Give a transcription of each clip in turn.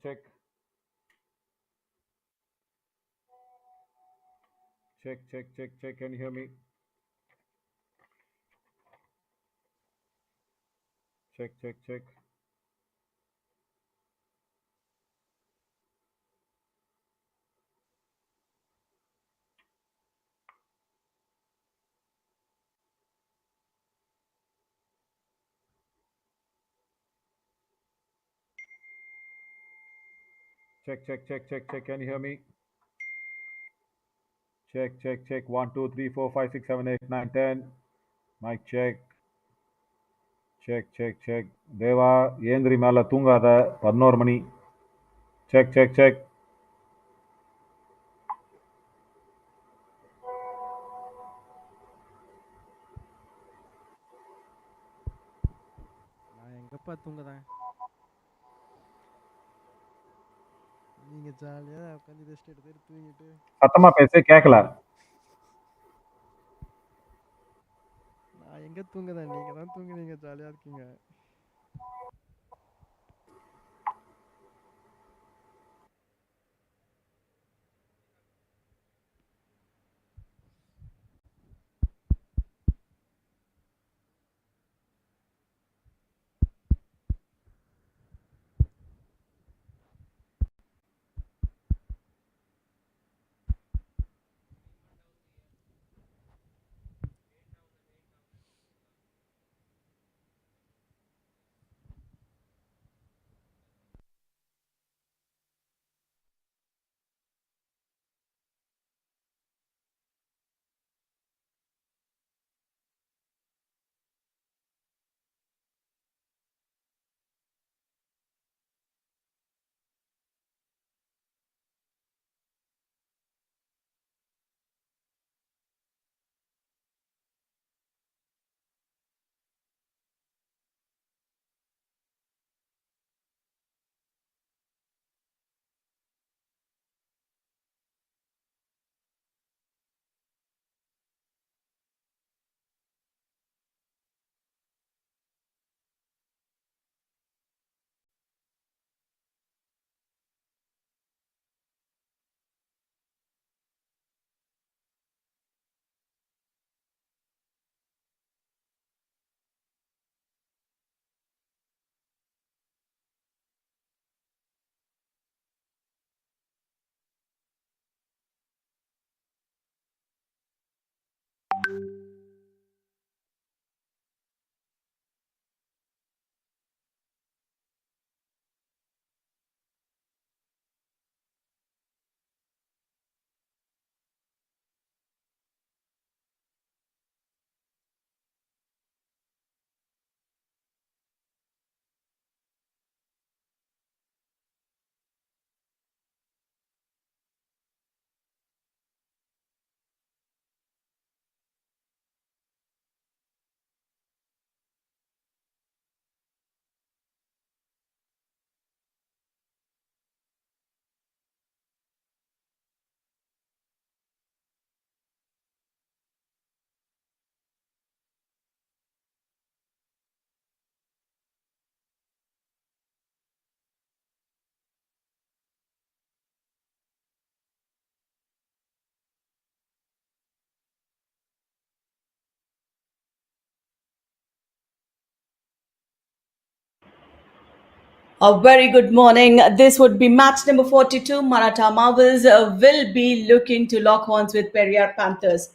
check. Check, check, check, check. Can you hear me? Check, check, check. Check, check, check, check, check. Can you hear me? Check, check, check. 1, 2, 3, 4, 5, 6, 7, 8, 9, 10. Mic check. Check, check, check. தேவா ஏந்திரி மேல தூங்காத 11 மணி. Check, check, check. நான் எங்கப்பா தூங்குறேன். நீங்க ஜாலியா உட்காந்து rest எடுத்துட்டு தூங்கிட்டு. சத்தமா பேசு கேட்கல. நான் எங்க தூங்குறேன், நீங்க தான் தூங்குறீங்க, ஜாலியா இருக்கீங்க. A very good morning. This would be match number 42. Maratha Marvels will be looking to lock horns with Periyar Panthers.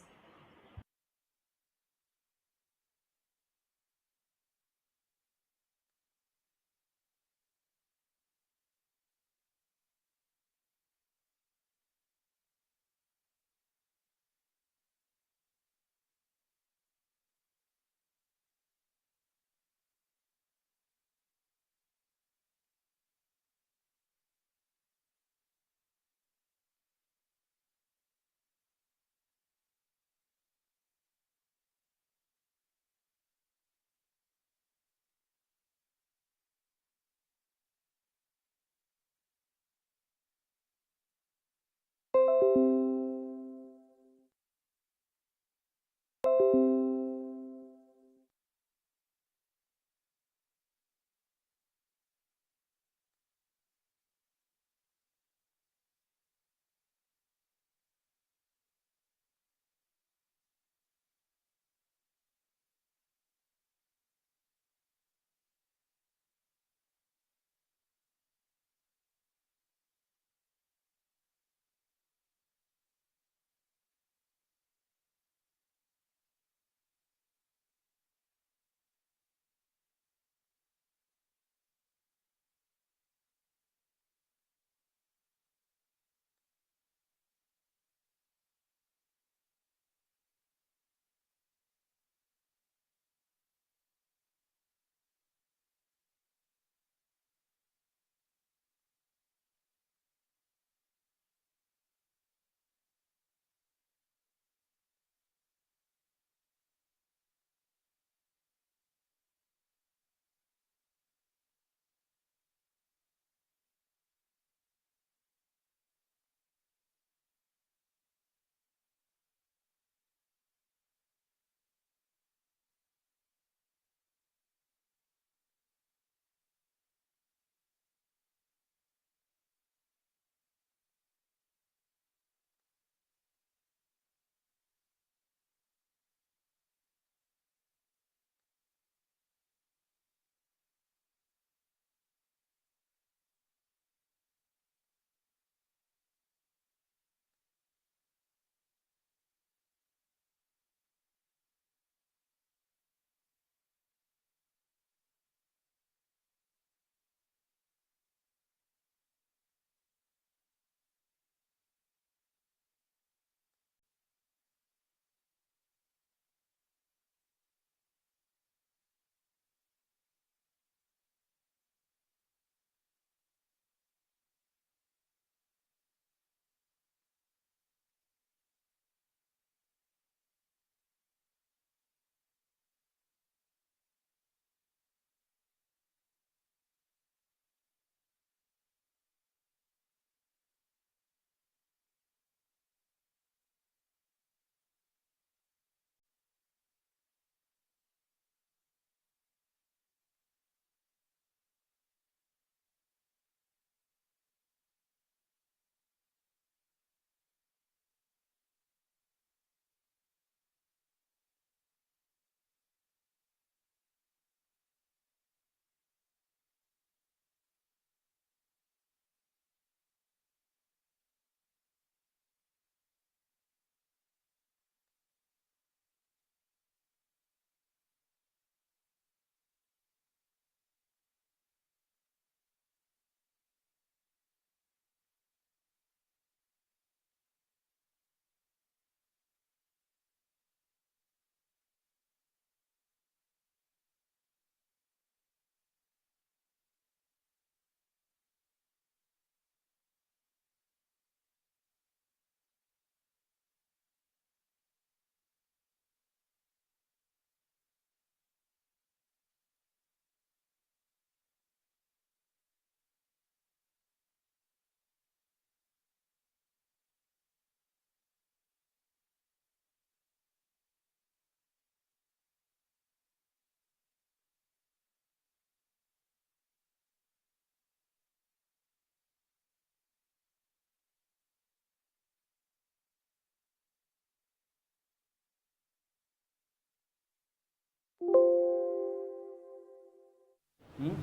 हम्म?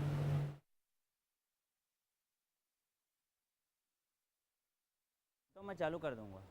तो मैं चालू कर दूंगा।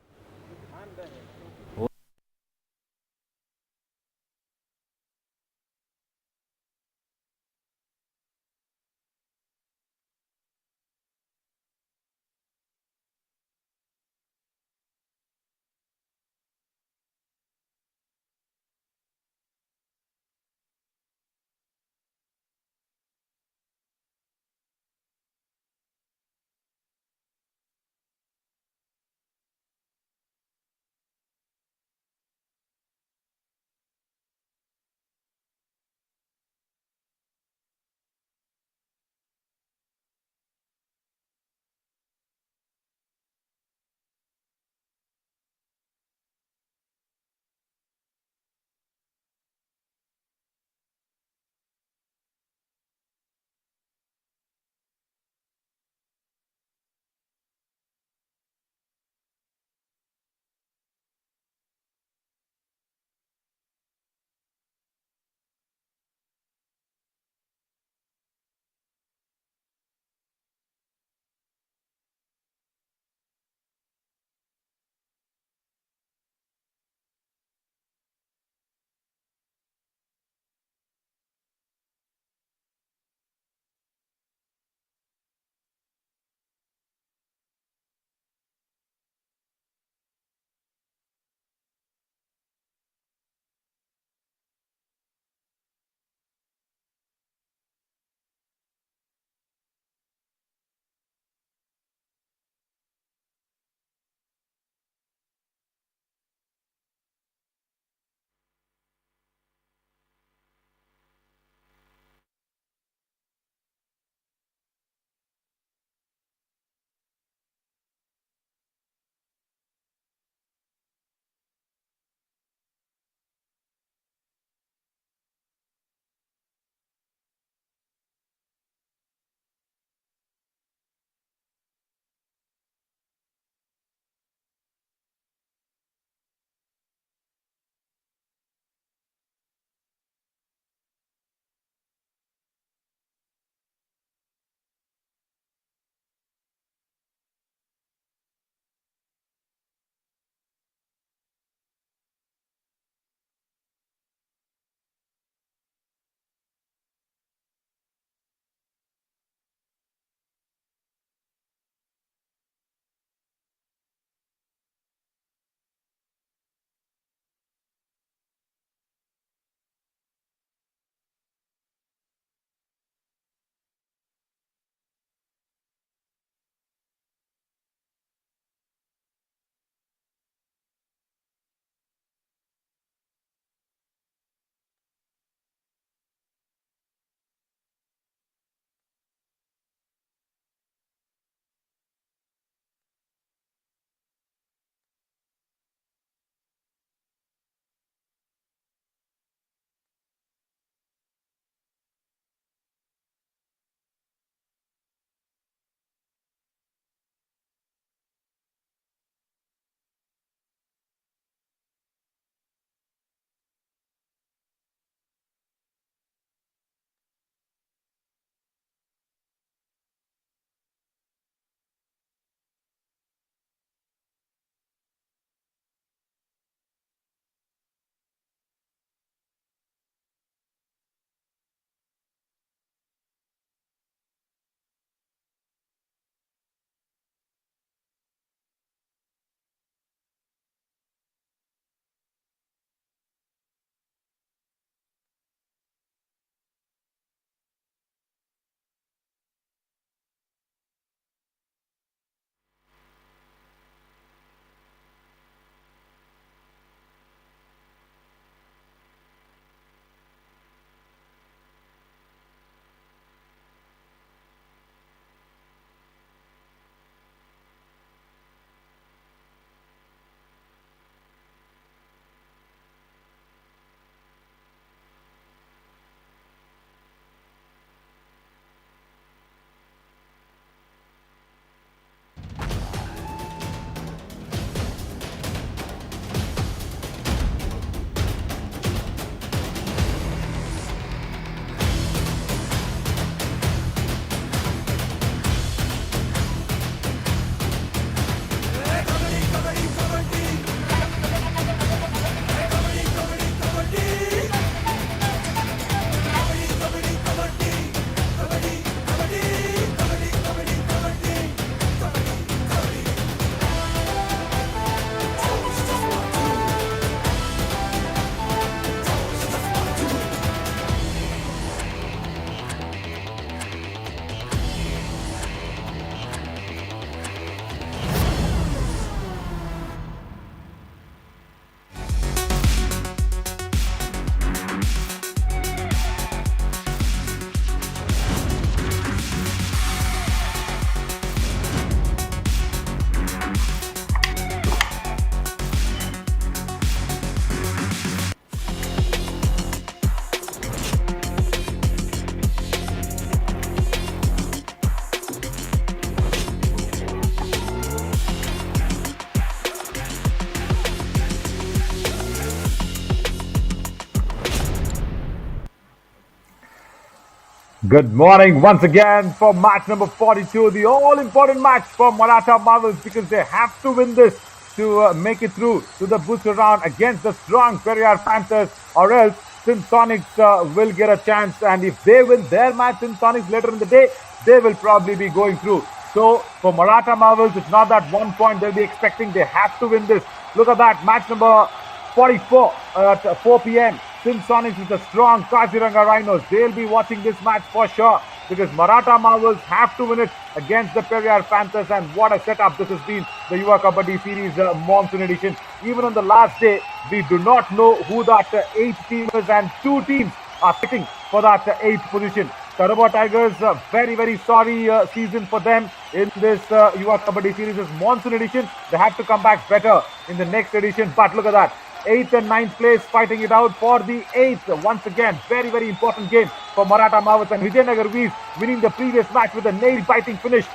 Good morning once again for match number 42, the all-important match for Maratha Marvels because they have to win this to make it through to the booster round against the strong Periyar Panthers, or else Sonics will get a chance, and if they win their match Sonics later in the day, they will probably be going through. So for Maratha Marvels, it's not that 1 point they'll be expecting, they have to win this. Look at that, match number 44 at 4 p.m. Sonics is the strong Kaziranga Rhinos. They'll be watching this match for sure because Maratha Marvels have to win it against the Periyar Panthers, and what a setup this has been, the Yuva Kabaddi Series Monsoon edition. Even on the last day, we do not know who that 8 team is, and 2 teams are fighting for that 8th position. Karaba Tigers, very, very sorry season for them in this Yuva Kabaddi Series Monsoon edition. They have to come back better in the next edition, but look at that. 8th and 9th place fighting it out for the 8th. Once again, very, very important game for Maratha Marvels, and Vijayanagar Vees winning the previous match with a nail-biting finish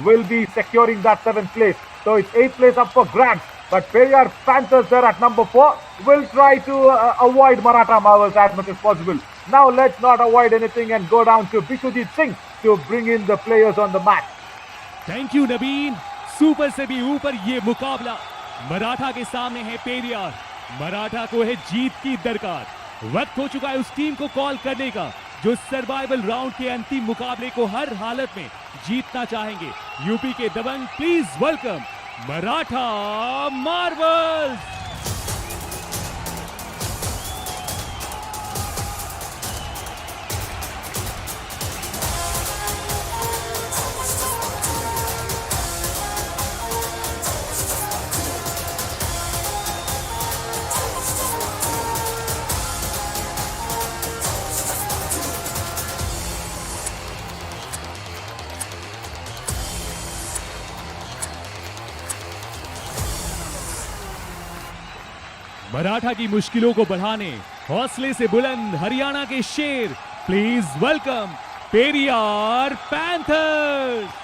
will be securing that 7th place. So it's 8th place up for grabs, but Periyar Panthers there at number 4 will try to avoid Maratha Marvels as much as possible. Now let's not avoid anything and go down to Bishwajit Singh to bring in the players on the match. Thank you Naveen. Super से भी ऊपर ये मुकाबला मराठा के सामने है पेरियार। मराठा को है जीत की दरकार। वक्त हो चुका है उस टीम को कॉल करने का जो सर्वाइवल राउंड के अंतिम मुकाबले को हर हालत में जीतना चाहेंगे। यूपी के दबंग, please welcome Maratha Marvels. Maratha की मुश्किलों को बढ़ाने हौसले से बुलंद हरियाणा के शेर, please welcome Periyar panthers.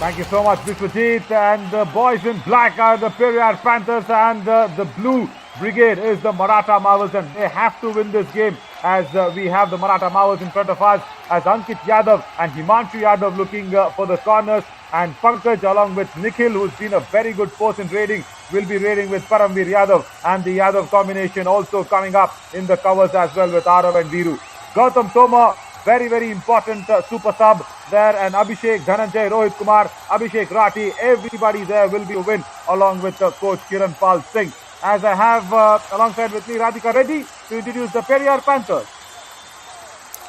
Thank you so much, Vishwajit. And the boys in black are the Periyar Panthers, and the blue brigade is the Maratha Marvels, and they have to win this game as we have the Maratha Marvels in front of us as Ankit Yadav and Himanshu Yadav looking for the corners, and Pankaj along with Nikhil, who's been a very good force in raiding, will be raiding with Paramveer Yadav, and the Yadav combination also coming up in the covers as well with Arav and Viru. Gautam Toma, very, very important super sub there, and Abhishek, Dhananjay, Rohit Kumar, Abhishek Rathi, everybody there will be a win along with coach Kiran Pal Singh. As I have alongside with me Radhika Reddy to introduce the Periyar Panthers.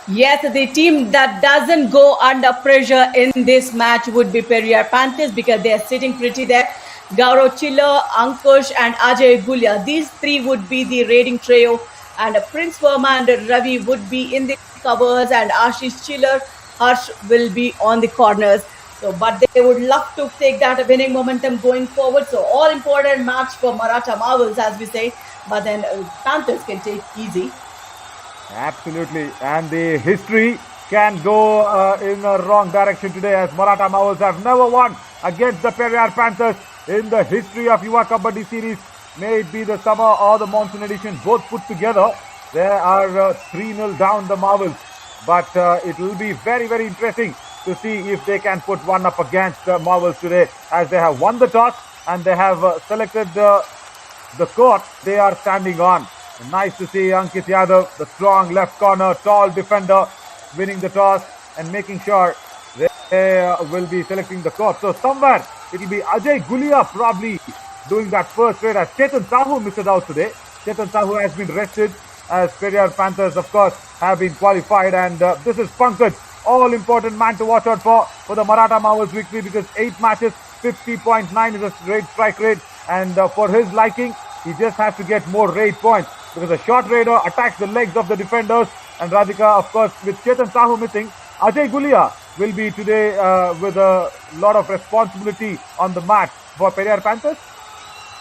Yes, the team that doesn't go under pressure in this match would be Periyar Panthers because they are sitting pretty there. Gaurav Chiller, Ankush and Ajay Gulia. These 3 would be the raiding trio, and Prince Verma and Ravi would be in the covers, and Ashish Chiller, Harsh will be on the corners. So, but they would love to take that winning momentum going forward. So, all important match for Maratha Marvels, as we say, but then Panthers can take easy. Absolutely, and the history can go in a wrong direction today as Maratha Marvels have never won against the Periyar Panthers in the history of Yuva Kabaddi Series. May it be the summer or the monsoon edition, both put together. There are 3-0 down the Marvels, but it will be very, very interesting to see if they can put one up against the Marvels today, as they have won the toss and they have selected the court they are standing on. Nice to see Ankit Yadav, the strong left corner, tall defender, winning the toss and making sure they will be selecting the court. So somewhere it will be Ajay Gulia probably doing that first raid, as Chetan Sahu missed it out today. Chetan Sahu has been rested, as Periyar Panthers, of course, have been qualified. And this is Pankaj, all-important man to watch out for the Maratha Marvels victory, because 8 matches, 50.9 is a raid strike rate. And for his liking, he just has to get more raid points, because a short raider attacks the legs of the defenders. And Radhika, of course, with Chetan Sahu missing, Ajay Gulia will be today with a lot of responsibility on the mat for Periyar Panthers.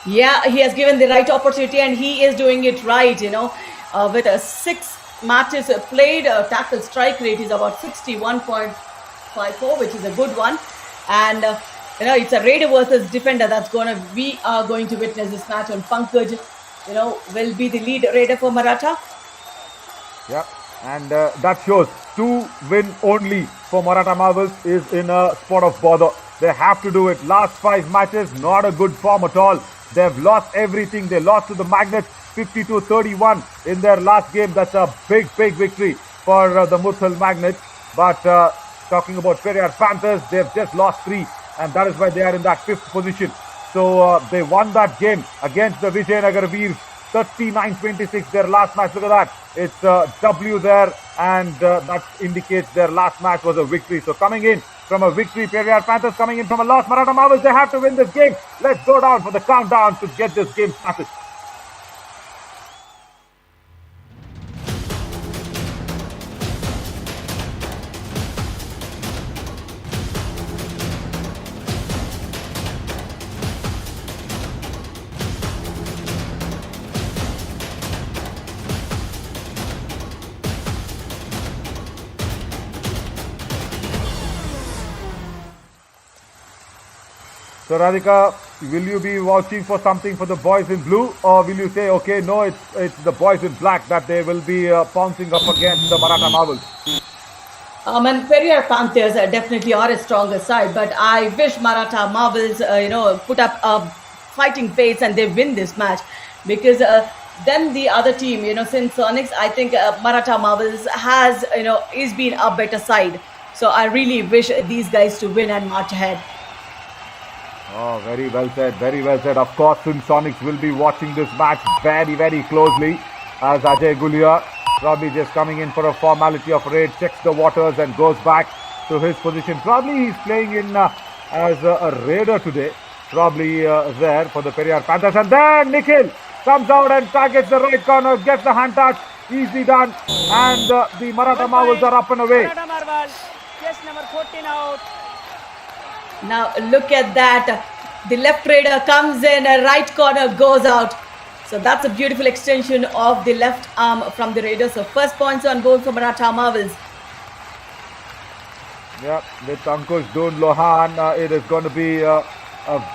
Yeah, he has given the right opportunity and he is doing it right, with a 6 matches played, tackle strike rate is about 61.54, which is a good one. And, it's a Raider versus defender we are going to witness this match on Pankaj, will be the lead Raider for Maratha. Yeah, and that shows 2 win only for Maratha Marvels is in a spot of bother. They have to do it. Last 5 matches, not a good form at all. They've lost everything. They lost to the Magnets 52-31 in their last game. That's a big victory for the Muthal Magnets. But talking about Periyar Panthers, they've just lost 3, and that is why they are in that 5th position. So they won that game against the Vijayanagar Veers 39-26, their last match. Look at that. It's a W there, and that indicates their last match was a victory. So coming in from a victory, Periyar Panthers coming in from a loss. Maratha Marvels, they have to win this game. Let's go down for the countdown to get this game started. So Radhika, will you be watching for something for the boys in blue, or will you say, okay, no, it's the boys in black that they will be pouncing up against the Maratha Marvels? And Periyar Panthers definitely are a stronger side, but I wish Maratha Marvels, put up a fighting face and they win this match, because then the other team, since Sonics, I think Maratha Marvels has, is been a better side. So I really wish these guys to win and march ahead. Oh, very well said, very well said. Of course, Sonics will be watching this match very closely, as Ajay Gulia probably just coming in for a formality of raid, checks the waters and goes back to his position. Probably he's playing in as a raider today, probably there for the Periyar Panthers. And then Nikhil comes out and targets the right corner, gets the hand touch, easily done, and the Maratha Marvels are up and away. Maratha Marvels, yes, number 14 out. Now look at that. The left raider comes in, a right corner goes out. So that's a beautiful extension of the left arm from the Raiders. So first points on board for Maratha Marvels. Yeah, with Ankush Don Lohan, it is going to be a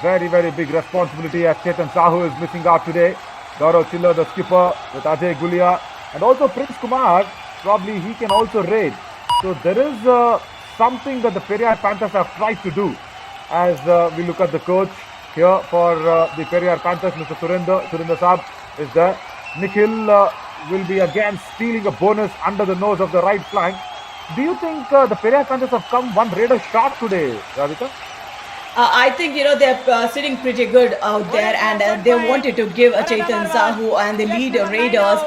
very big responsibility, as Chetan Sahu is missing out today. Gaurav Chiller, the skipper, with Ajay Gulia, and also Prince Kumar, probably he can also raid. So there is something that the Periyar Panthers have tried to do. As we look at the coach here for the Periyar Panthers, Mr. Surinder Saab is there. Nikhil will be again stealing a bonus under the nose of the right flank. Do you think the Periyar Panthers have come one raider short today, Radhika? I think, they're sitting pretty good out there, and they wanted to give Chetan Sahu and the lead Raiders,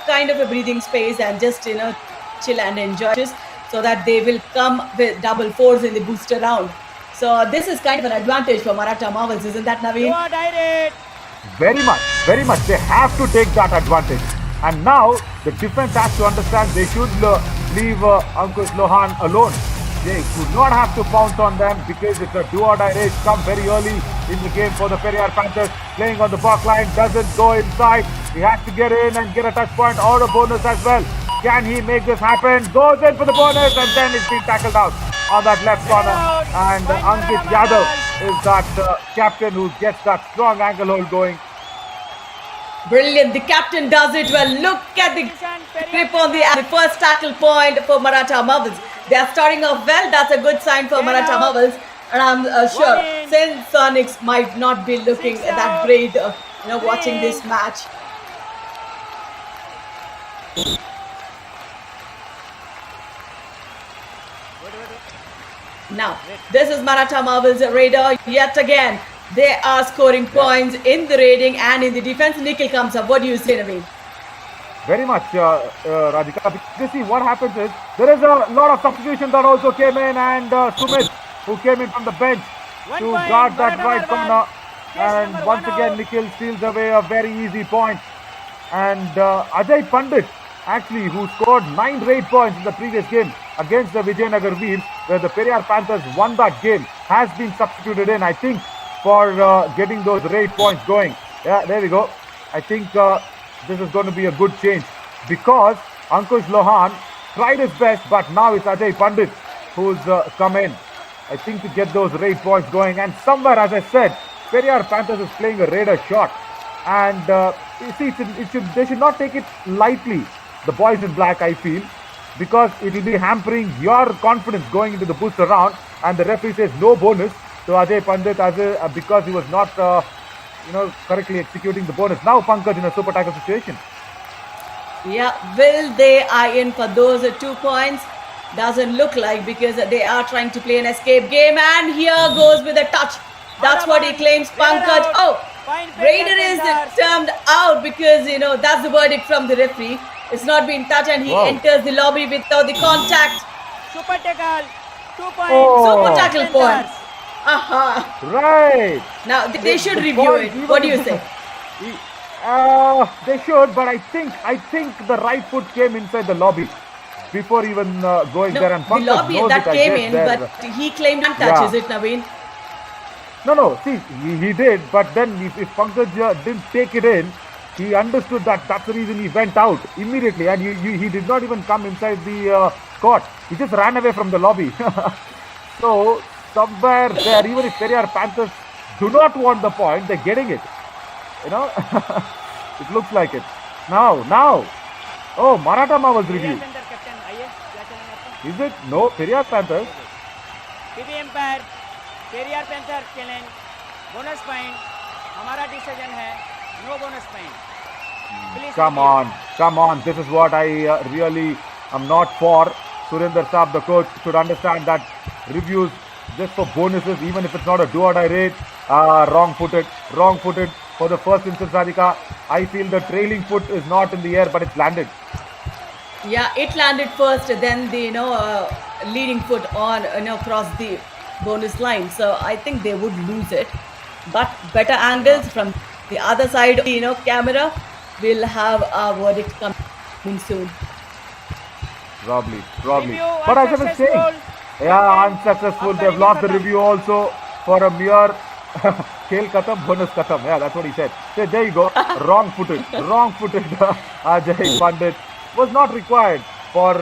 kind of a breathing space and just, chill and enjoy this, so that they will come with double fours in the booster round. So this is kind of an advantage for Maratha Marvels, isn't that, Naveen? Very much. They have to take that advantage. And now the defense has to understand they should leave Ankush Lohan alone. They should not have to pounce on them, because it's a do-or-die race. Come very early in the game for the Periyar Panthers. Playing on the back line, doesn't go inside. He has to get in and get a touch point or a bonus as well. Can he make this happen? Goes in for the bonus, and then it's been tackled out on that left corner. And Ankit Yadav is that captain who gets that strong ankle hold going. Brilliant. The captain does it well. Look at the grip on the first tackle point for Maratha Marvels. They are starting off well. That's a good sign for Maratha Marvels. And I'm sure Saint Sonics might not be looking that great, watching this match. Now, this is Maratha Marvels Raider yet again. They are scoring points in the raiding and in the defense. Nikhil comes up. What do you say, Naveen? Very much, Radhika. Because see, what happens is, there is a lot of substitution that also came in, and Sumit, who came in from the bench to guard that right corner. And once again, Nikhil steals away a very easy point. And Ajay Pandit, actually, who scored 9 raid points in the previous game against the Vijayanagar Veers, where the Periyar Panthers won that game, has been substituted in. I think for getting those raid points going. Yeah, there we go. I think this is going to be a good change because Ankush Lohan tried his best, but now it's Ajay Pandit who's come in, I think, to get those raid points going. And somewhere, as I said, Periyar Panthers is playing a raider shot. And you see, they should not take it lightly, the boys in black, I feel, because it will be hampering your confidence going into the booster round. And the referee says no bonus to Ajay Pandit because he was not, correctly executing the bonus. Now Pankaj in a super tackle situation. Yeah, will they eye in for those 2 points? Doesn't look like, because they are trying to play an escape game. And here goes with a touch. That's what he claims, Pankaj. Oh, Raider is termed out because, that's the verdict from the referee. It's not been touched and he enters the lobby without the contact. Super tackle, 2 points. Super tackle points. Aha. Right. Now they should review it. What do you say? They should, but I think the right foot came inside the lobby before even going there. And the lobby that came in, there. but he claimed untouch, is it, Naveen? No. See, he did, but then if Pankaj didn't take it in, he understood that that's the reason he went out immediately, and he did not even come inside the court. He just ran away from the lobby. So somewhere there, even if Periyar Panthers do not want the point, they're getting it. It looks like it. Now. Oh, Maratha Marvel's review. Is it? No, Periyar Panthers. TV umpire Periyar panther challenge bonus point हमारा decision है no bonus point Come on. This is what I really am not for. Surinder Saab, the coach, should understand that reviews just for bonuses, even if it's not a do or die raid, wrong-footed for the first instance, Radhika. I feel the trailing foot is not in the air, but it's landed. Yeah, it landed first, then the leading foot on across the bonus line. So I think they would lose it, but better angles from the other side. Camera will have a verdict coming soon. Probably. Review But as I was saying, yeah, unsuccessful. They've lost the review also for a mere Khel Khatam, bonus Khatam. Yeah, that's what he said. So there you go. Wrong-footed. Ajay Pandit was not required for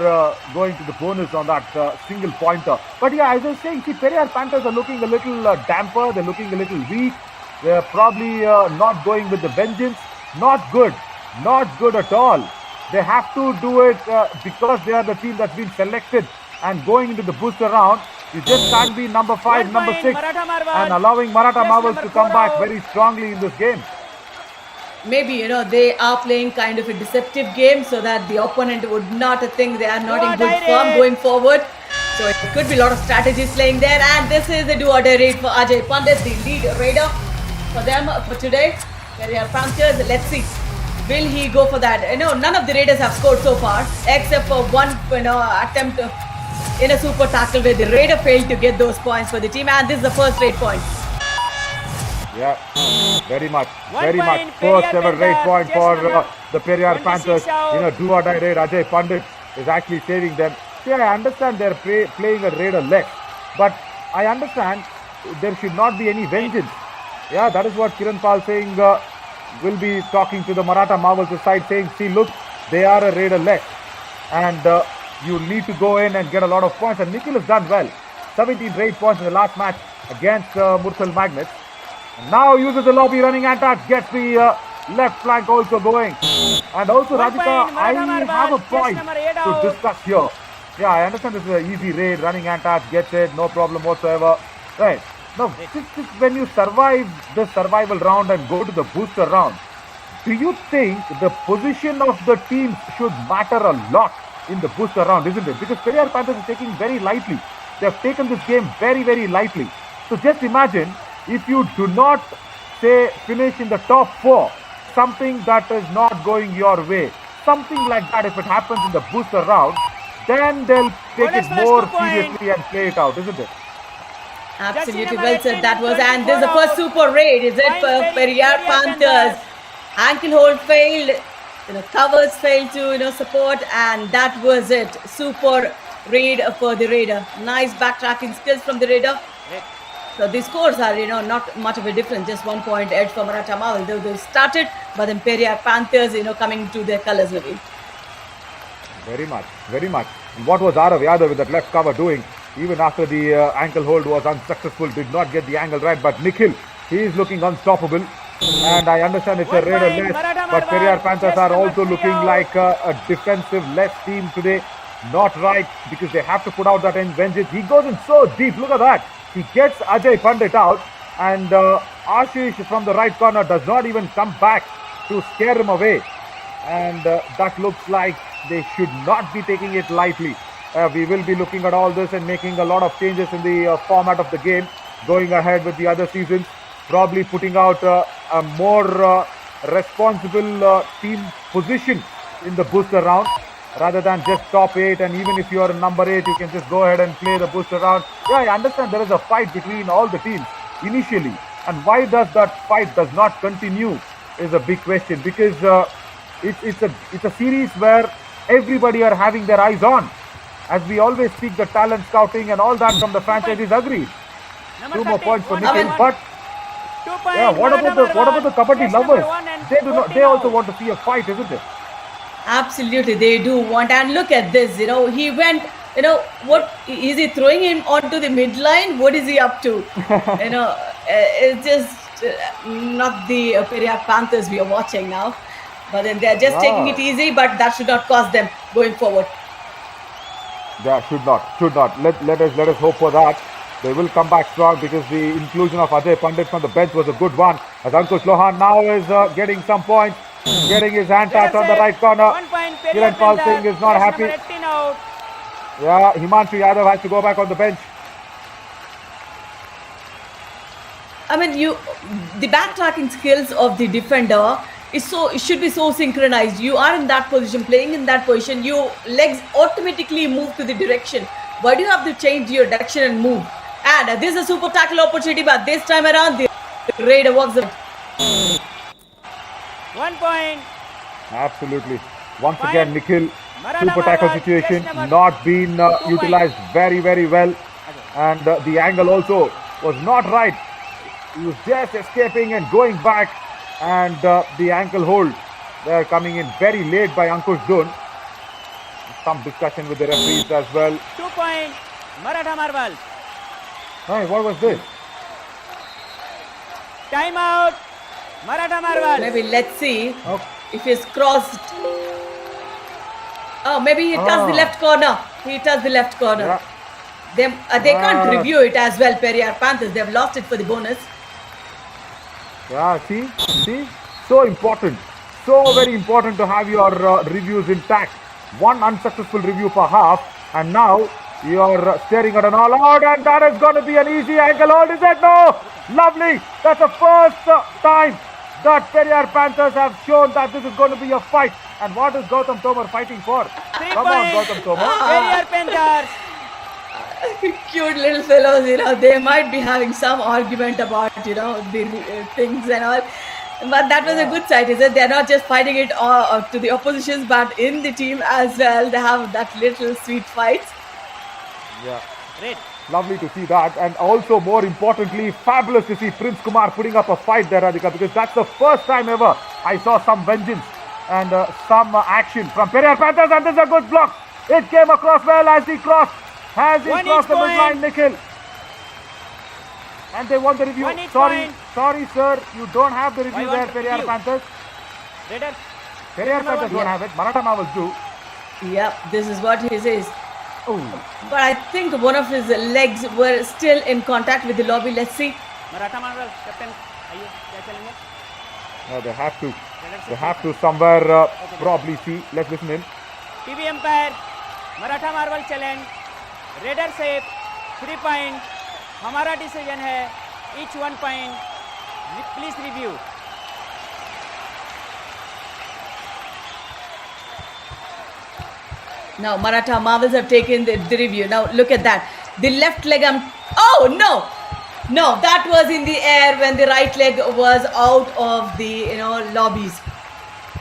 going to the bonus on that single pointer. But yeah, as I was saying, see, Periyar Panthers are looking a little damper. They're looking a little weak. They're probably not going with the vengeance. Not good at all. They have to do it because they are the team that's been selected and going into the booster round. You just can't be number 5, number 6 and allowing Maratha Marvels to come back very strongly in this game. Maybe, they are playing kind of a deceptive game so that the opponent would not think they are not in good form going forward. So it could be a lot of strategies playing there. And this is the do-or-die raid for Ajay Pandit, the lead raider for them for today. Periyar Panthers, let's see. Will he go for that? None of the raiders have scored so far, except for one attempt in a super tackle where the raider failed to get those points for the team. And this is the first raid point. Yeah, very much. Point, First ever raid Panthers, point for the Periyar 26 Panthers. out. Do or die raid. Ajay Pandit is actually saving them. See, I understand they're playing a raider left, but I understand there should not be any vengeance. Yeah, that is what Kiran Pal saying. Will be talking to the Maratha Marvels side, saying, see, look, they are a raider left, and you need to go in and get a lot of points. And Nikhil has done well. 17 raid points in the last match against Murthal Magnets. And now uses the lobby running attack, gets the left flank also going. And also, Radhika, I have a point to discuss here. Yeah, I understand this is an easy raid, running attack, gets it, no problem whatsoever. Right. Now, just when you survive the survival round and go to the booster round, do you think the position of the teams should matter a lot in the booster round, isn't it? Because Periyar Panthers is taking very lightly. They have taken this game very, very lightly. So just imagine if you do not, say, finish in the top 4, something that is not going your way, something like that, if it happens in the booster round, then they'll take it more seriously and play it out, isn't it? Absolutely well said that was. And this is the first super raid, is it, for Periyar Panthers? Ankle hold failed, covers failed to support, and that was it. Super raid for the raider. Nice backtracking skills from the raider. So the scores are, not much of a difference, just 1 point edge for Maratha Marvel. They started, but then Periyar Panthers, coming to their colours, Naveen. Very much, very much. And what was Arav Yadav with that left cover doing? Even after the ankle hold was unsuccessful, did not get the angle right. But Nikhil, he is looking unstoppable. And I understand it's a raider less, but Periyar Panthers are also looking like a defensive less team today. Not right, because they have to put out that end vengeance. He goes in so deep, look at that. He gets Ajay Pandit out, and Ashish from the right corner does not even come back to scare him away. And that looks like they should not be taking it lightly. We will be looking at all this and making a lot of changes in the format of the game, going ahead with the other seasons, probably putting out a more responsible team position in the booster round, rather than just top 8. And even if you are number 8, you can just go ahead and play the booster round. Yeah, I understand there is a fight between all the teams initially, and why does that fight does not continue is a big question, because it's a series where everybody are having their eyes on. As we always speak, the talent scouting and all that from the franchises agreed. 2 more points for Nikhil, but yeah, what about the Kabaddi lovers? They also want to see a fight, isn't it? Absolutely, they do want. And look at this, he went, what is he throwing him onto the midline? What is he up to? It's just not the Periyar Panthers we are watching now. But then they're just taking it easy, but that should not cost them going forward. Yeah, should not. Let us hope for that. They will come back strong, because the inclusion of Ajay Pandit from the bench was a good one. As Ankush Lohan now is getting some points, getting his hand touch on the right corner. Kiran Pal Singh is not happy. Yeah, Himanshu Yadav has to go back on the bench. I mean, the backtracking skills of the defender it should be so synchronized. You are in that position, playing in that position, your legs automatically move to the direction. Why do you have to change your direction and move? And this is a super tackle opportunity, but this time around the raider works the 1 point. Absolutely. Once again, Nikhil, super tackle situation not been utilized very, very well. And the angle also was not right. He was just escaping and going back. And the ankle hold, they're coming in very late by Ankush Dun. Some discussion with the referees as well. 2 point, Maratha Marvel. Hey, what was this? Time out, Maratha Marvel. Maybe let's see if he's crossed. Oh, maybe he touched the left corner. He touched the left corner. Yeah. They can't review it as well, Periyar Panthers. They've lost it for the bonus. Yeah, see, so important, so very important to have your reviews intact. One unsuccessful review per half, and now you're staring at an all-out, and that is going to be an easy ankle hold, is it? No, lovely. That's the first time that Periyar Panthers have shown that this is going to be a fight. And what is Gautam Tomar fighting for? Come on, Gautam Tomar. Periyar Panthers. Cute little fellows, they might be having some argument about, the things and all. But that was a good sight, is it? They're not just fighting it to the oppositions, but in the team as well. They have that little sweet fight. Yeah. Great. Lovely to see that. And also, more importantly, fabulous to see Prince Kumar putting up a fight there, Radhika, because that's the first time ever I saw some vengeance and some action from Periyar Panthers. And this is a good block. It came across well as he crossed. Has he crossed the midline, Nikhil? And they want the review. Sorry, sir. You don't have the review there, Periyar Panthers. Periyar Panthers don't have it. Maratha Marvels do. Yep, this is what he says. Oh. But I think one of his legs were still in contact with the lobby. Let's see. Maratha Marvel, captain. आइए, क्या चलेंगे? No, they have to. They have to somewhere probably see. Let's listen in. TV umpire, Maratha Marvel challenge. Raider shape, 3 point. हमारा decision है, each 1 point. Please review. Now Maratha Marvels have taken the review. Now look at that. The left leg. Oh no, that was in the air when the right leg was out of the lobbies.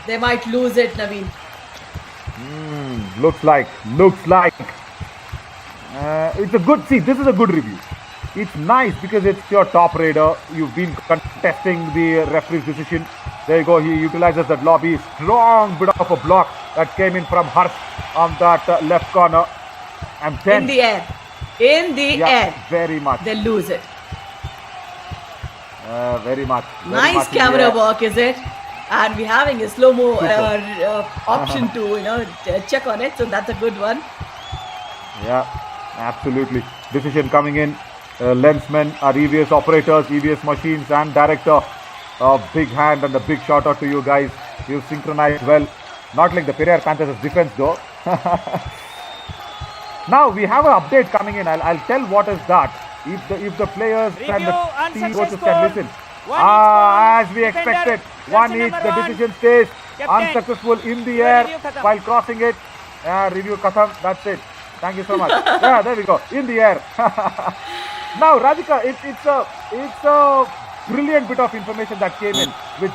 They might lose it, Naveen. Looks like. It's a good. See, this is a good review. It's nice because it's your top raider. You've been contesting the referee's decision. There you go. He utilizes that lobby. Strong bit of a block that came in from Harsh on that left corner. And then In the air. In the air. very much. They lose it. Very much. Very Nice much in the camera air. work, is it? And we're having a slow-mo Super. option to, check on it. So that's a good one. Yeah, absolutely. Decision coming in. Lensmen, our EVS operators, EVS machines, and director. A big hand and a big shout out to you guys. You synchronized well. Not like the Periyar Panthers' defense though. Now we have an update coming in. I'll tell what is that. If the players and the team coaches can listen. As we expected, one each. The decision stays unsuccessful in the air while crossing it. Review Katham. That's it. Thank you so much. Yeah, there we go. In the air. Now, Radhika, it's a brilliant bit of information that came in, which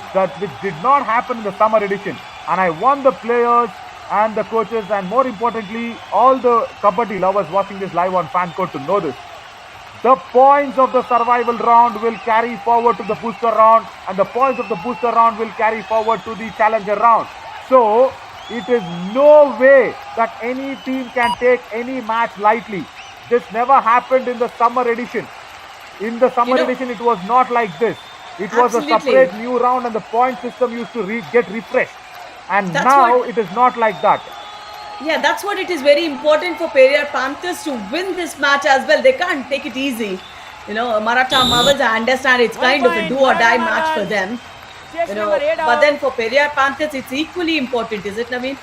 did not happen in the summer edition. And I want the players and the coaches, and more importantly, all the Kabaddi lovers watching this live on Fan Code to know this. The points of the survival round will carry forward to the booster round, and the points of the booster round will carry forward to the challenger round. So, it is no way that any team can take any match lightly. This never happened in the summer edition. In the summer edition, it was not like this. It was a separate new round, and the point system used to get refreshed. And now it is not like that. Yeah, that's what it is very important for Periyar Panthers to win this match as well. They can't take it easy. Maratha Marvels, I understand it's kind of a do or die match for them. But then for Periyar Panthers, it's equally important, is it, Naveen?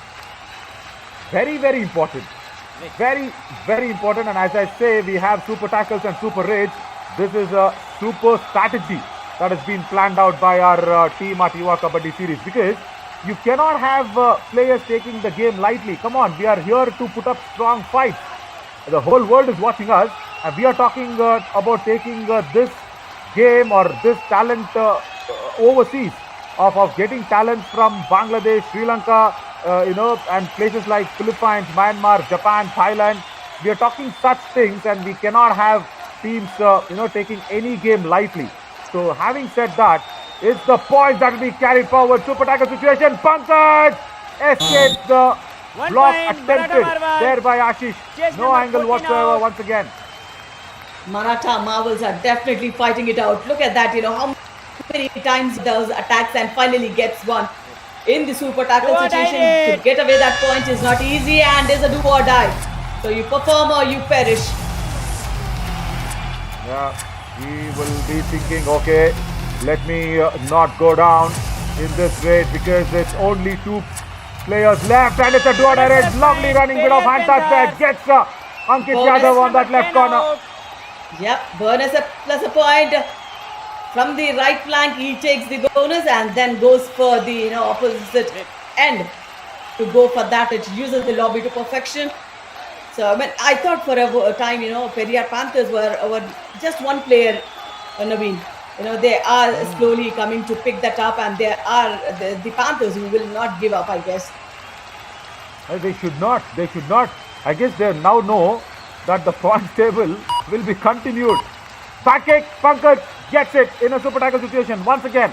Very, very important. Very, very important. And as I say, we have super tackles and super raids. This is a super strategy that has been planned out by our team at Yuva Kabaddi series, because you cannot have players taking the game lightly. Come on, we are here to put up strong fights. The whole world is watching us, and we are talking about taking this game or this talent overseas, of getting talents from Bangladesh, Sri Lanka, and places like Philippines, Myanmar, Japan, Thailand. We are talking such things, and we cannot have teams, taking any game lightly. So, having said that, it's the points that will be carried forward. Super tackle situation. Pankaj escapes the block attempted there by Ashish. No angle whatsoever once again. Maratha Marvels are definitely fighting it out. Look at that, how many times those attacks and finally gets one. In the super tackle situation, to get away that point is not easy, and there's a do or die. So you perform or you perish. Yeah, he will be thinking, okay, let me not go down in this raid because it's only two players left, and it's a do or die raid. Lovely running bit of hand touch there. Gets Ankit Yadav on that left corner. Yep, bonus plus a point. From the right flank, he takes the bonus and then goes for the opposite end to go for that. It uses the lobby to perfection. So I thought for a time, Periyar Panthers were just one player, Naveen. They are slowly coming to pick that up, and there are the Panthers who will not give up, I guess. They should not. They should not. I guess they now know that the points table will be continued. Back kick, Pankaj gets it in a super tackle situation once again.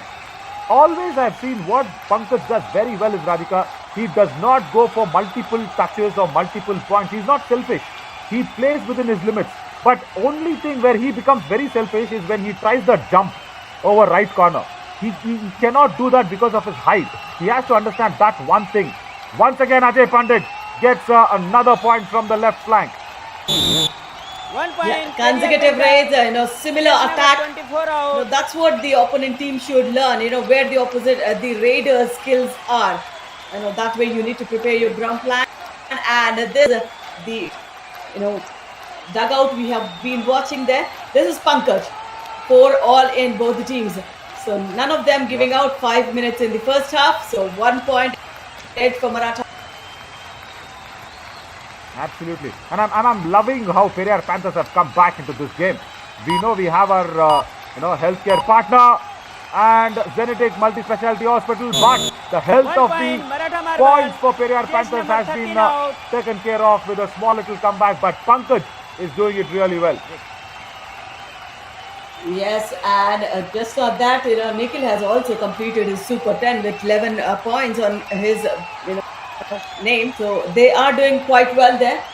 Always I've seen what Pankaj does very well is, Radhika. He does not go for multiple touches or multiple points. He's not selfish. He plays within his limits. But only thing where he becomes very selfish is when he tries the jump over right corner. He cannot do that because of his height. He has to understand that one thing. Once again, Ajay Pandit gets another point from the left flank. 1 point. Yeah, consecutive raids, similar attack. That's what the opponent team should learn. Where the opposite, the raiders' skills are. That way you need to prepare your ground plan. And this, the dugout we have been watching there. This is Pankaj. 4 all in both the teams. So none of them giving out 5 minutes in the first half. So 1 point edge for Maratha. Absolutely. And I'm loving how Periyar Panthers have come back into this game. We know we have our healthcare partner and Genetic Multi-Speciality Hospital, but the health of the points for Periyar Panthers has been taken care of with a small little comeback, but Pankaj is doing it really well. Yes, and just not that, Nikhil has also completed his Super 10 with 11 points on his, name. So they are doing quite well there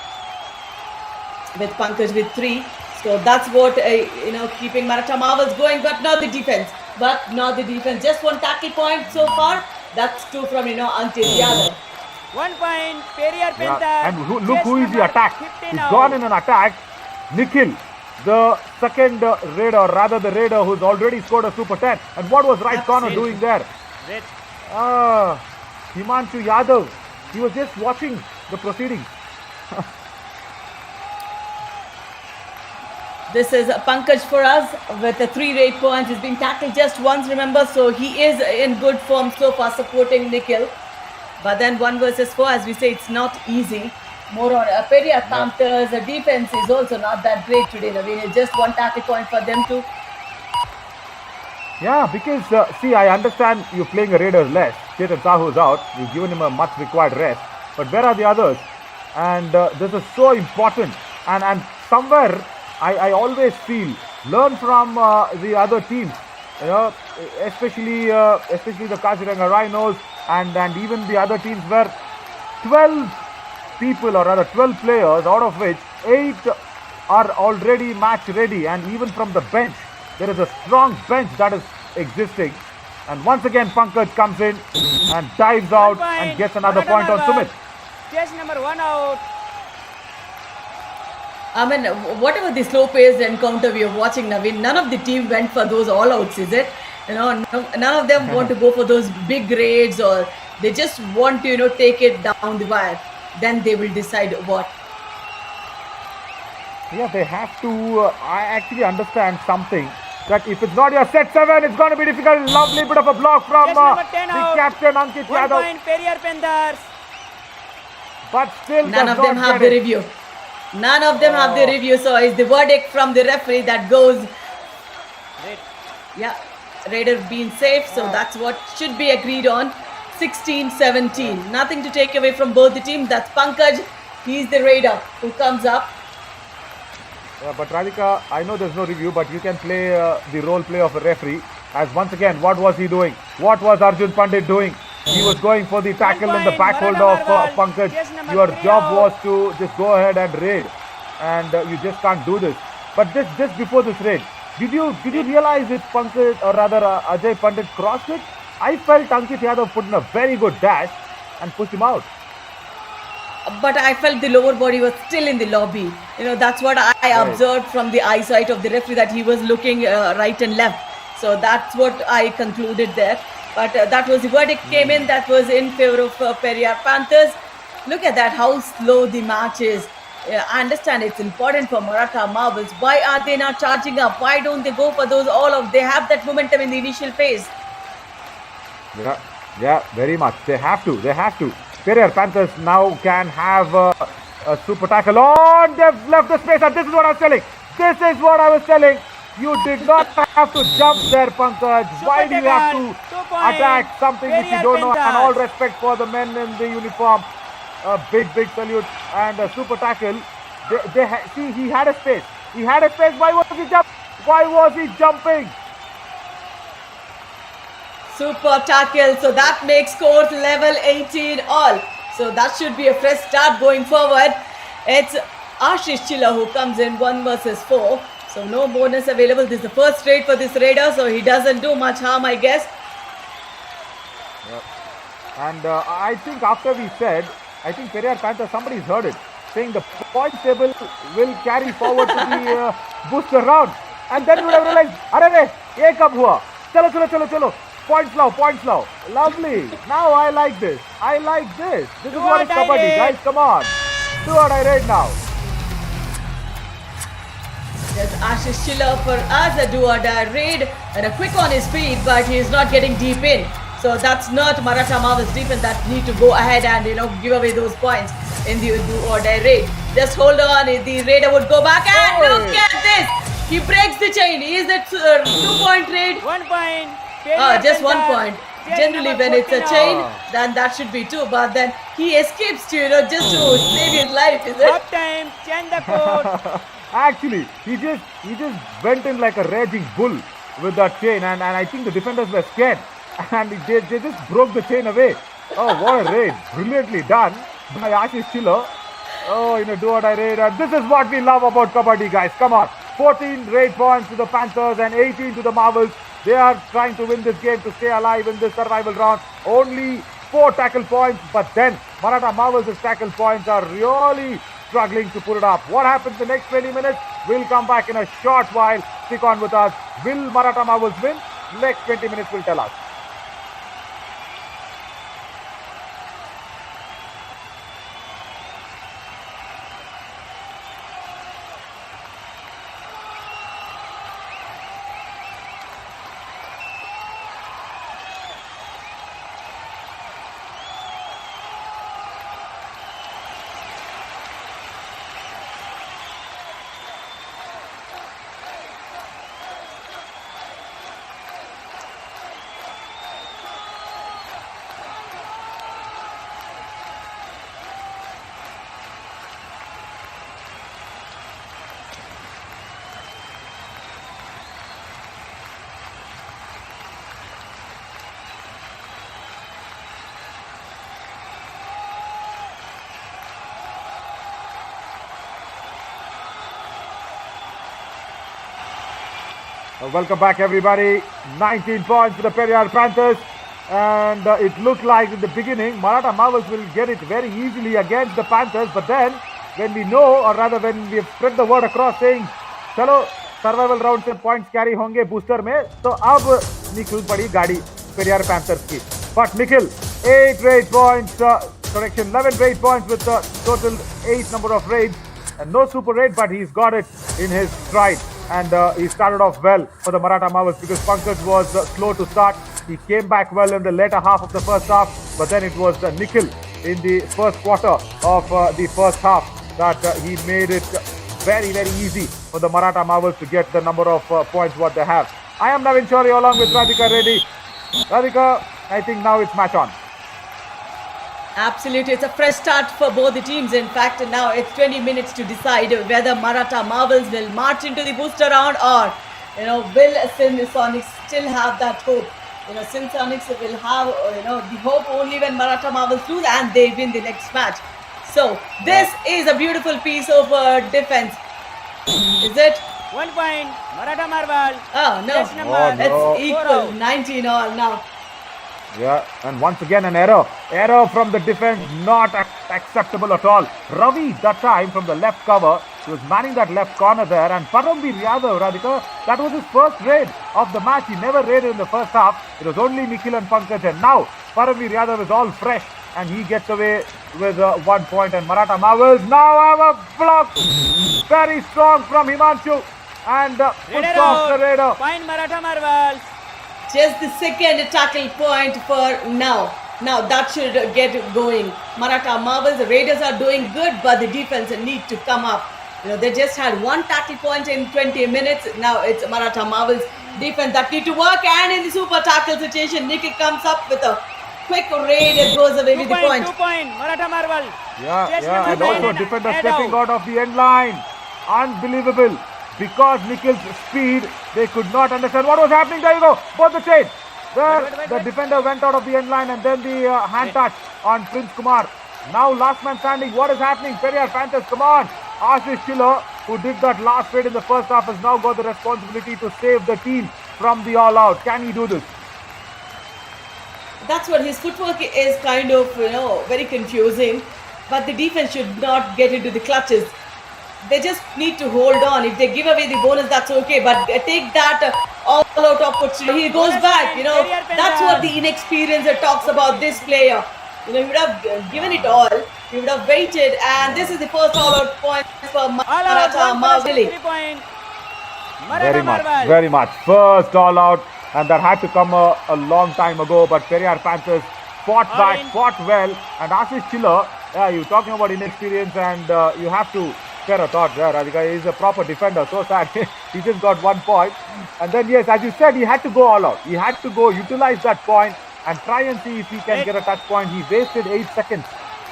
with Pankaj with 3. So that's what, keeping Maratha Marvels going, but not the defense. Just one tackle point so far. That's 2 from, Ankit Yadav. 1 point, Periyar Yeah, Panthers. and look who is the number attack. 50 He's now. gone in an attack. Nikhil, the second raider, or rather the raider who's already scored a Super 10. And what was right corner Absolutely. doing there? Red. Himanshu Yadav, he was just watching the proceedings. This is Pankaj for us with the 3 rate points. He's been tackled just once, remember, so he is in good form so far supporting Nikhil. But then 1 versus 4, as we say, it's not easy. More on Periyar Panthers. The defense is also not that great today, Naveen. It's just 1 tackle point for them too. Yeah, because see, I understand you're playing a raider less. Chetan Sahu's out. You've given him a much required rest. But where are the others? And this is so important. And somewhere I always feel learn from the other teams. Especially the Kaziranga Rhinos and even the other teams where 12 people, or rather 12 players, out of which 8 are already match ready, and even from the bench there is a strong bench that is existing. And once again Pankaj comes in and dives out and gets another point on Sumit. Chase number 1 out. I mean, whatever the slow-paced encounter we are watching, Naveen, none of the team went for those all-outs, is it? None of them want to go for those big raids, or they just want to, take it down the wire. Then they will decide what. Yeah, they have to. I actually understand something, that if it's not your set 7, it's going to be difficult. Lovely bit of a block from Yes, number 10 the out. captain Ankit 1 Yadav. point, Periyar Panthers. But still None does of them not have get the it. review. None of them have the review. So it's the verdict from the referee that goes, Red. yeah, Raider being safe. So that's what should be agreed on. 16-17. Nothing to take away from both the teams. That's Pankaj. He's the Raider who comes up. But Radhika, I know there's no review, but you can play the role play of a referee. As once again, what was he doing? What was Arjun Pandit doing? He was going for the tackle in the back hold of Pankaj. Your job was to just go ahead and raid, and you just can't do this. But just before this raid, did you realize if Pankaj, or rather Ajay Pandit crossed it? I felt Ankit Yadav put in a very good dash and pushed him out. But I felt the lower body was still in the lobby. That's what I observed from the eyesight of the referee, that he was looking right and left. So that's what I concluded there. But that was the verdict came in. That was in favor of Periyar Panthers. Look at that, how slow the match is. I understand it's important for Maratha Marvels. Why are they not charging up? Why don't they go for those all-out? They have that momentum in the initial phase. Yeah, very much. They have to. Periyar Panthers now can have a super tackle on. They've left the space, and this is what I was telling. You did not have to jump there, Pankaj. Why do you have to attack something which you don't know? And all respect for the men in the uniform. A big salute and a super tackle. See, he had a space. Why was he jumping? Super tackle. So that makes scores level 18 all. So that should be a fresh start going forward. It's Ashish Chilla who comes in 1 versus 4. So no bonus available. This is the first raid for this raider, so he doesn't do much harm, I guess. Yep. And I think after we said, I think Periyar Panthers, somebody's heard it, saying the points table will carry forward to the booster round. And then you would have realized, arre, ye kab hua? Chalo. Points now. Lovely. Now I like this. This is what is Kabaddi, guys. Come on. Do what I read now. There's Ashish Chilla for us, a do-or-die raid, and a quick on his feet, but he's not getting deep in. So that's not Maratha Marvels defense that need to go ahead and give away those points in the do-or-die raid. Just hold on, the raider would go back, and look at this! He breaks the chain. Is it 2-point raid? 1 point. Just 1 point. Generally, when it's a chain, then that should be 2. But then he escapes to, just to save his life, is it? Half time. Change the court. Actually, he just went in like a raging bull with that chain, and I think the defenders were scared, and they just broke the chain away. Oh, what a raid! Brilliantly done by Ashish Chilo. Oh, do or die raid, and this is what we love about Kabaddi, guys. Come on, 14 raid points to the Panthers and 18 to the Marvels. They are trying to win this game to stay alive in this survival round. Only 4 tackle points, but then Maratha Marvels' tackle points are really struggling to pull it up. What happens the next 20 minutes? We'll come back in a short while. Stick on with us. Will Maratha Marvels win? Next 20 minutes will tell us. Welcome back, everybody. 19 points for the Periyar Panthers. And it looked like in the beginning, Maratha Marvels will get it very easily against the Panthers. But then, when we know, or rather when we have spread the word across saying, chalo, survival round se points carry honge booster mein, so ab Nikhil padi gaadi Periyar Panthers ki. But Nikhil, 8 raid points, 11 raid points with the total 8 number of raids. And no super raid, but he's got it in his stride. And he started off well for the Maratha Marvels because Pankaj was slow to start. He came back well in the later half of the first half, but then it was Nikhil in the first quarter of the first half that he made it very, very easy for the Maratha Marvels to get the number of points what they have. I am Navin Chauri along with Radhika Reddy. Radhika, I think now it's match on. Absolutely, it's a fresh start for both the teams. In fact, now it's 20 minutes to decide whether Maratha Marvels will march into the booster round or, will Sin Sonics still have that hope? Sin Sonics will have, the hope only when Maratha Marvels lose and they win the next match. So this is a beautiful piece of defense. Is it? 1 point, Maratha Marvel. Oh no, it's equal, 19 all now. Yeah, and once again an error. Error from the defense, not acceptable at all. Ravi, that time from the left cover, he was manning that left corner there. And Paramveer Yadav, Radhika, that was his first raid of the match. He never raided in the first half. It was only Nikhil and Pankaj. And now Paramveer Yadav is all fresh. And he gets away with 1 point. And Maratha Marvels now have a block. Very strong from Himanshu. And puts off the raider. Point Maratha Marvels. Just the second tackle point for now. Now that should get going. Maratha Marvels, the Raiders are doing good, but the defense need to come up. They just had 1 tackle point in 20 minutes. Now it's Maratha Marvels defense that need to work. And in the super tackle situation, Nikhil comes up with a quick raid and goes away with the point. 2 point, Maratha Marvel. Yeah, and also defender stepping out of the end line. Unbelievable. Because Nikhil's speed, they could not understand what was happening. There you go, both the chain. There, the defender went out of the end line and then the hand touch on Prince Kumar. Now last man standing, what is happening? Periyar Panthers, come on. Ashish Chiller, who did that last raid in the first half, has now got the responsibility to save the team from the all-out. Can he do this? That's what his footwork is kind of, very confusing. But the defense should not get into the clutches. They just need to hold on. If they give away the bonus, that's okay. But take that all-out opportunity. He goes back. That's what the inexperience talks about this player. He would have given it all. He would have waited. And this is the first all-out point for Maratha Marvels. Very much. First all-out. And that had to come a long time ago. But Periyar Panthers fought back, fought well. And Ashish Chiller, you're talking about inexperience and you have to spare a thought there, Radhika. He's a proper defender. So sad. He just got 1 point. And then, yes, as you said, he had to go all out. He had to go utilize that point and try and see if he can get a touch point. He wasted 8 seconds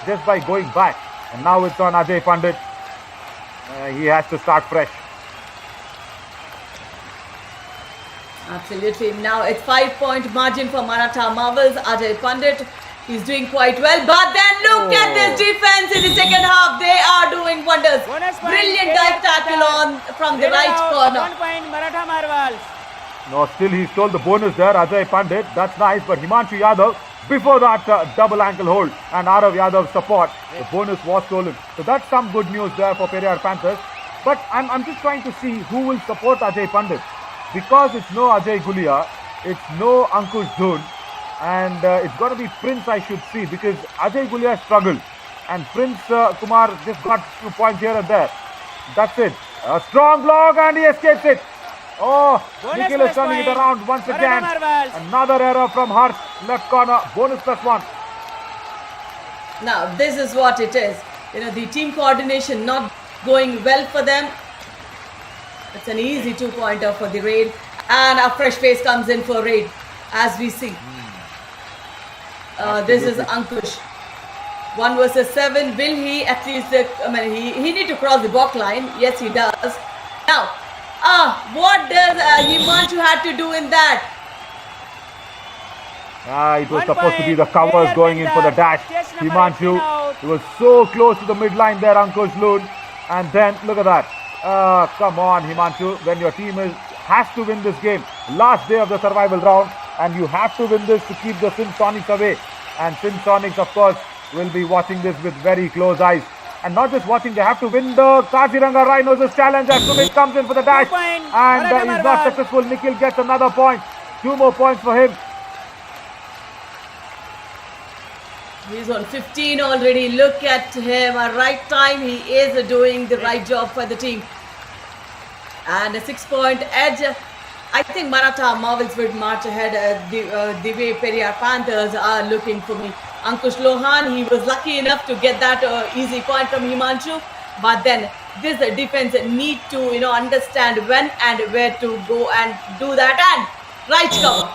just by going back. And now it's on Ajay Pandit. He has to start fresh. Absolutely. Now it's 5-point margin for Maratha Marvels. Ajay Pandit, he's doing quite well. But then look at this defense in the second half. They are doing wonders. Bonus point, Brilliant Periyar dive tackle on Panthers. from the Raiders right out, corner. 1 point, Maratha Marvels. No, still he stole the bonus there, Ajay Pandit. That's nice, but Himanshu Yadav, before that double ankle hold and Arav Yadav's support, the bonus was stolen. So that's some good news there for Periyar Panthers. But I'm just trying to see who will support Ajay Pandit. Because it's no Ajay Gulia, it's no Ankush Dhun, and it's got to be Prince I should see, because Ajay Gulia struggled and Prince Kumar just got 2 points here and there. That's it. A strong block and he escapes it. Oh, Bonus Nikhil is plus turning it point. around once Maratha again. Marvels. Another error from Harsh, left corner. Bonus +1. Now this is what it is. The team coordination not going well for them. It's an easy 2-pointer for the Raid, and a fresh face comes in for Raid, as we see. This is Ankush. 1 versus 7. Will he at least? He need to cross the block line. Yes, he does. Now, what does Himanshu had to do in that? It was 1 supposed to be the point, covers Periyar going in for the dash. Panthers. Chase number Himanshu, 18 out. he was so close to the midline there, Ankush Loon. And then look at that. Come on, Himanshu. When your team has to win this game, last day of the survival round, and you have to win this to keep the Sin Sonics away. And Sin Sonics, of course, will be watching this with very close eyes. And not just watching, they have to win the Kaziranga Rhinos' challenge as Sumit comes in for the dash. 2 point, And Maratha he's not Marvels. successful. Nikhil gets another point. 2 more points for him. He's on 15 already. Look at him. At right time, he is doing the right job for the team. And a 6-point edge. I think Maratha Marvels will march ahead the way Periyar Panthers are looking for me. Ankush Lohan, he was lucky enough to get that easy point from Himanshu. But then this defense need to understand when and where to go and do that. And right cover.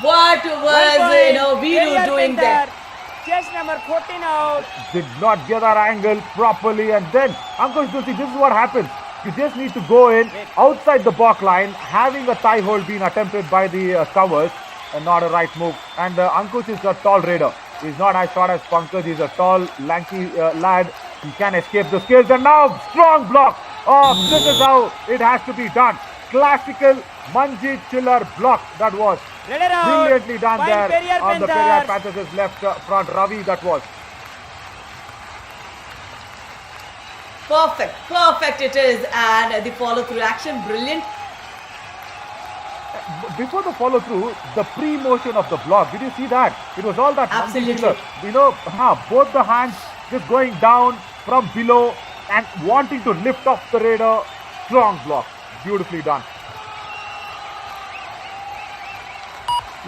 What 1 was point, Viru Periyar doing there? Panthers. Chase number 14 out. Did not get that angle properly, and then Ankush Doshi, this is what happens. You just need to go in outside the block line, having a tie hold being attempted by the covers, and not a right move. And Ankush is a tall raider. He's not as short as Pankaj. He's a tall, lanky lad. He can escape the skills, and now strong block. Oh, this is how it has to be done. Classical Manjit Chiller block that was. Raider out. Brilliantly done Point, there Periyar on the Panthers. Periyar Panthers' left front. Ravi, that was. Perfect it is, and the follow-through action, brilliant. Before the follow through, the pre-motion of the block, did you see that? It was all that Absolutely. mandicular. Both the hands just going down from below and wanting to lift off the raider. Strong block, beautifully done.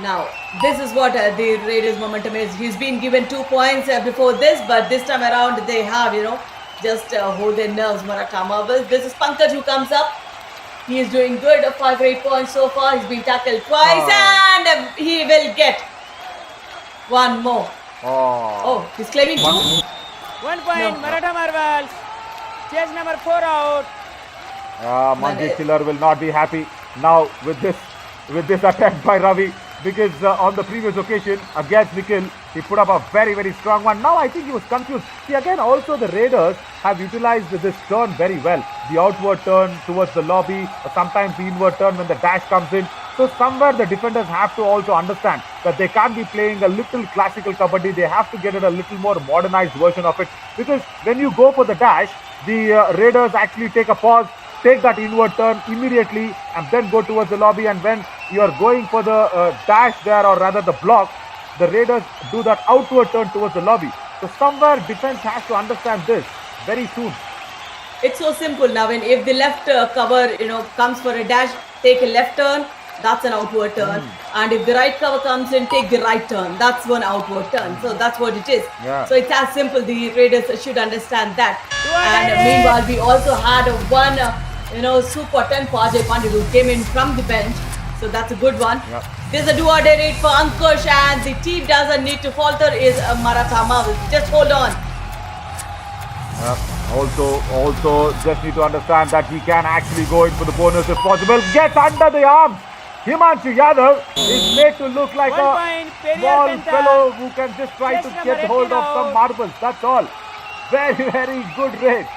Now, this is what the Raiders' momentum is. He's been given 2 points before this, but this time around they have, just hold their nerves, Maratha Marvels. This is Pankaj who comes up. He is doing good, 5 or 8 points so far. He's been tackled twice, and he will get 1 more. Oh, he's claiming 2. 1 point, No. Maratha Marvels. Chase number 4 out. Manjit Chiller will not be happy now with this attempt by Ravi, because on the previous occasion against Nikhil, he put up a very, very strong one. Now I think he was confused. See, again, also the Raiders have utilized this turn very well. The outward turn towards the lobby, or sometimes the inward turn when the dash comes in. So somewhere the defenders have to also understand that they can't be playing a little classical kabaddi. They have to get it a little more modernized version of it. Because when you go for the dash, the Raiders actually take a pause, take that inward turn immediately, and then go towards the lobby. And when you are going for the dash there, or rather the block, the Raiders do that outward turn towards the lobby. So somewhere defense has to understand this very soon. It's so simple now. If the left cover, comes for a dash, take a left turn. That's an outward turn. And if the right cover comes in, take the right turn. That's one outward turn. So that's what it is. Yeah. So it's as simple. The Raiders should understand that. And Raiders! meanwhile, we also had one, super 10 for Ajay Pandit, who came in from the bench. So that's a good one. Yeah. There's a do-or-die raid for Ankush, and the team doesn't need to falter. Is Maratha Marvels. Just hold on. Also just need to understand that he can actually go in for the bonus if possible. Gets under the arms. Himanshu Yadav is made to look like 1 a point, Periyar small Panthers. fellow who can just try Chase to number get hold 18 of some out. marbles. That's all. Very, very good raid.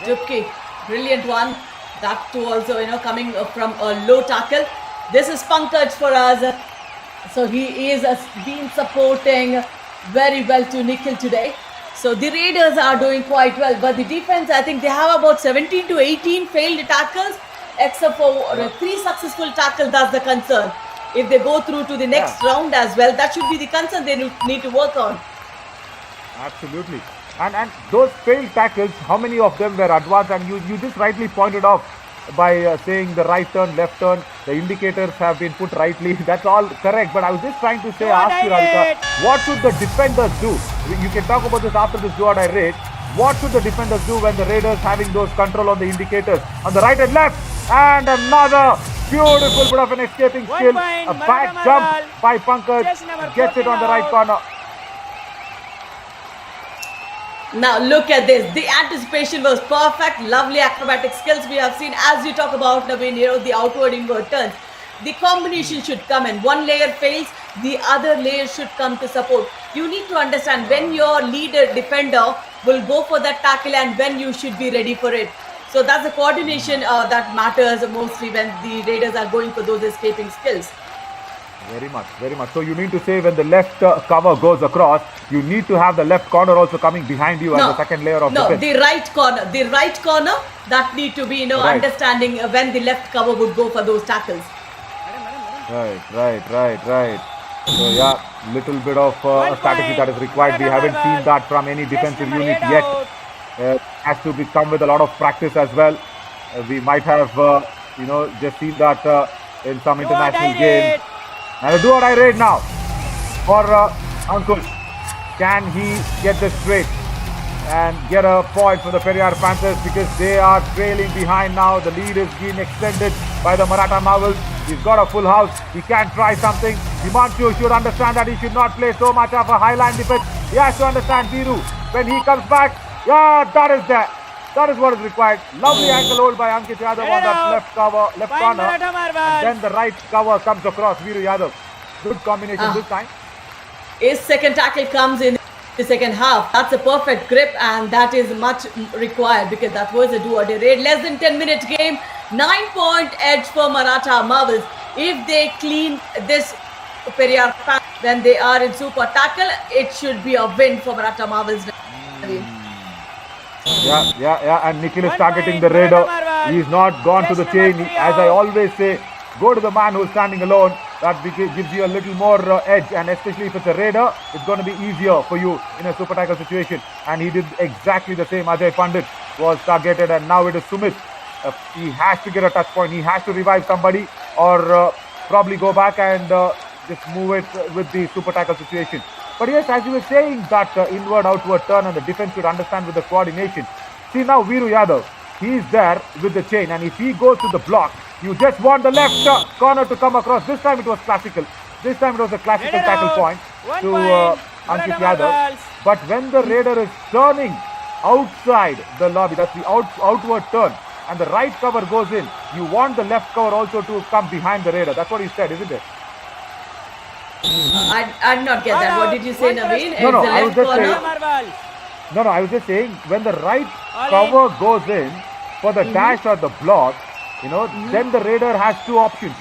Dip kick, brilliant one. That too also, coming from a low tackle. This is Pankaj for us. So he is been supporting very well to Nikhil today. So the Raiders are doing quite well, but the defense, I think they have about 17 to 18 failed tackles, except for 3 successful tackles. That's the concern. If they go through to the next round as well, that should be the concern they need to work on. Absolutely. And those failed tackles, how many of them were advanced? And you just rightly pointed out by saying the right turn, left turn, the indicators have been put rightly. That's all correct. But I was just trying to say, ask you, Radhika, what should the defenders do? You can talk about this after this do or die raid. What should the defenders do when the Raiders having those control on the indicators on the right and left? And another beautiful bit of an escaping 1 skill. point, A back Maratha jump Marwal. by Pankaj. Chase number Gets it 14 on the right out. corner. Now look at this. The anticipation was perfect. Lovely acrobatic skills we have seen. As you talk about, Naveen, the outward inward turns. The combination should come in. One layer fails, the other layer should come to support. You need to understand when your leader defender will go for that tackle and when you should be ready for it. So that's the coordination that matters mostly when the Raiders are going for those escaping skills. Very much, very much. So you mean to say when the left cover goes across, you need to have the left corner also coming behind you as the second layer of defense. The right corner that need to be, Right. understanding when the left cover would go for those tackles. Right. So yeah, little bit of 1 strategy point. that is required. We Maratha haven't Marwal. seen that from any Chase defensive number unit 8 yet. out. Has to come with a lot of practice as well. We might have, just seen that in some Do or international die games. raid. And a do or die raid now for Ankush. Can he get this straight and get a point for the Periyar Panthers, because they are trailing behind now. The lead is being extended by the Maratha Marvels. He's got a full house. He can try something. Himanshu should understand that he should not play so much of a high line defense. He has to understand Viru. When he comes back, that is there. That is what is required. Lovely ankle hold by Ankit Yadav on that left Point corner. Maratha Marwal. And then the right cover comes across Viru Yadav. Good combination this time. His second tackle comes in the second half. That's a perfect grip, and that is much required because that was a do-or-die raid. Less than 10-minute game, 9-point edge for Maratha Marvels. If they clean this Periyar Panthers when they are in super tackle, it should be a win for Maratha Marvels. Yeah. And Nikhil is 1 targeting point, the Raider. Maratha Marwal. He's not gone to the Test chain. number 3 As I out. always say, go to the man who's standing alone. That gives you a little more edge, and especially if it's a Raider, it's going to be easier for you in a super tackle situation. And he did exactly the same. Ajay Pandit was targeted, and now it is Sumit. He has to get a touch point. He has to revive somebody, or probably go back and just move it with the super tackle situation. But yes, as you were saying, that inward, outward turn, and the defense should understand with the coordination. See now, Viru Yadav, he is there with the chain, and if he goes to the block, you just want the left corner to come across. This time it was classical. This time it was a classical Raider tackle out. point 1 to point, Ankit Maratha Yadav. Marvels. But when the Raider is turning outside the lobby, that's the outward turn, and the right cover goes in, you want the left cover also to come behind the Raider. That's what he said, isn't it? I did not get that. What did you say, Naveen? It's No, the I was left just corner. saying- Maratha Marvels. No, I was just saying, when the right All cover goes in for the dash or the block, then the Raider has two options.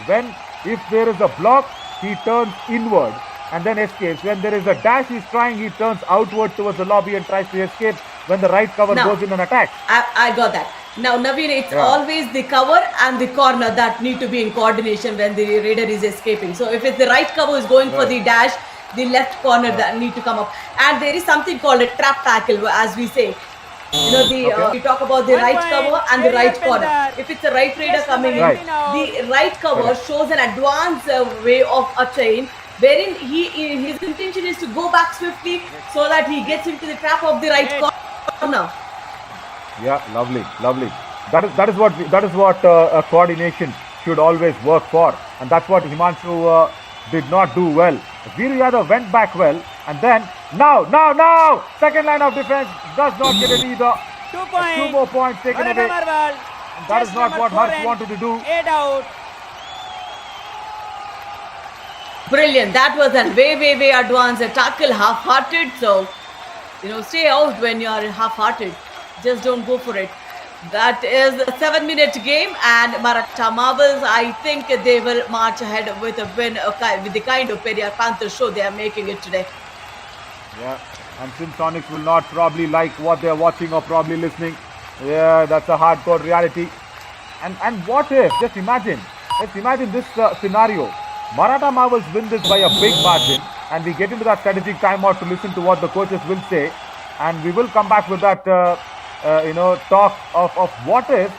If there is a block, he turns inward and then escapes. When there is a dash he's trying, he turns outward towards the lobby and tries to escape when the right cover Now, goes in and attacks. I got that. Now, Naveen, it's Yeah. always the cover and the corner that need to be in coordination when the Raider is escaping. So if it's the right cover is going for the dash, the left corner that need to come up. And there is something called a trap tackle, as we say. We talk about the 1 right point, cover and the Periyar right corner. Panthers. If it's a right Raider Test coming in, number Right. 18 out. the right cover shows an advanced way of a chain, wherein his intention is to go back swiftly so that he gets into the trap of the right corner. Yeah, lovely. That is what a coordination should always work for, and that's what Himanshu did not do well. Viru Yadav went back well, and then now second line of defense does not get it either. 2 points. 2 more points taken Maratha away. Marwal. That is Chest not number what 4 Harsh and wanted to do. 8 out. Brilliant. That was a way advanced tackle, half-hearted. So, stay out when you are half-hearted. Just don't go for it. That is a 7-minute game, and Maratha Marvels, I think they will march ahead with a win, with the kind of Periyar Panthers show they are making it today. Yeah, and since Sonics will not probably like what they're watching or probably listening, yeah, that's a hardcore reality. And what if, let's imagine this scenario. Maratha Marvels win this by a big margin, and we get into that strategic timeout to listen to what the coaches will say, and we will come back with that talk of what if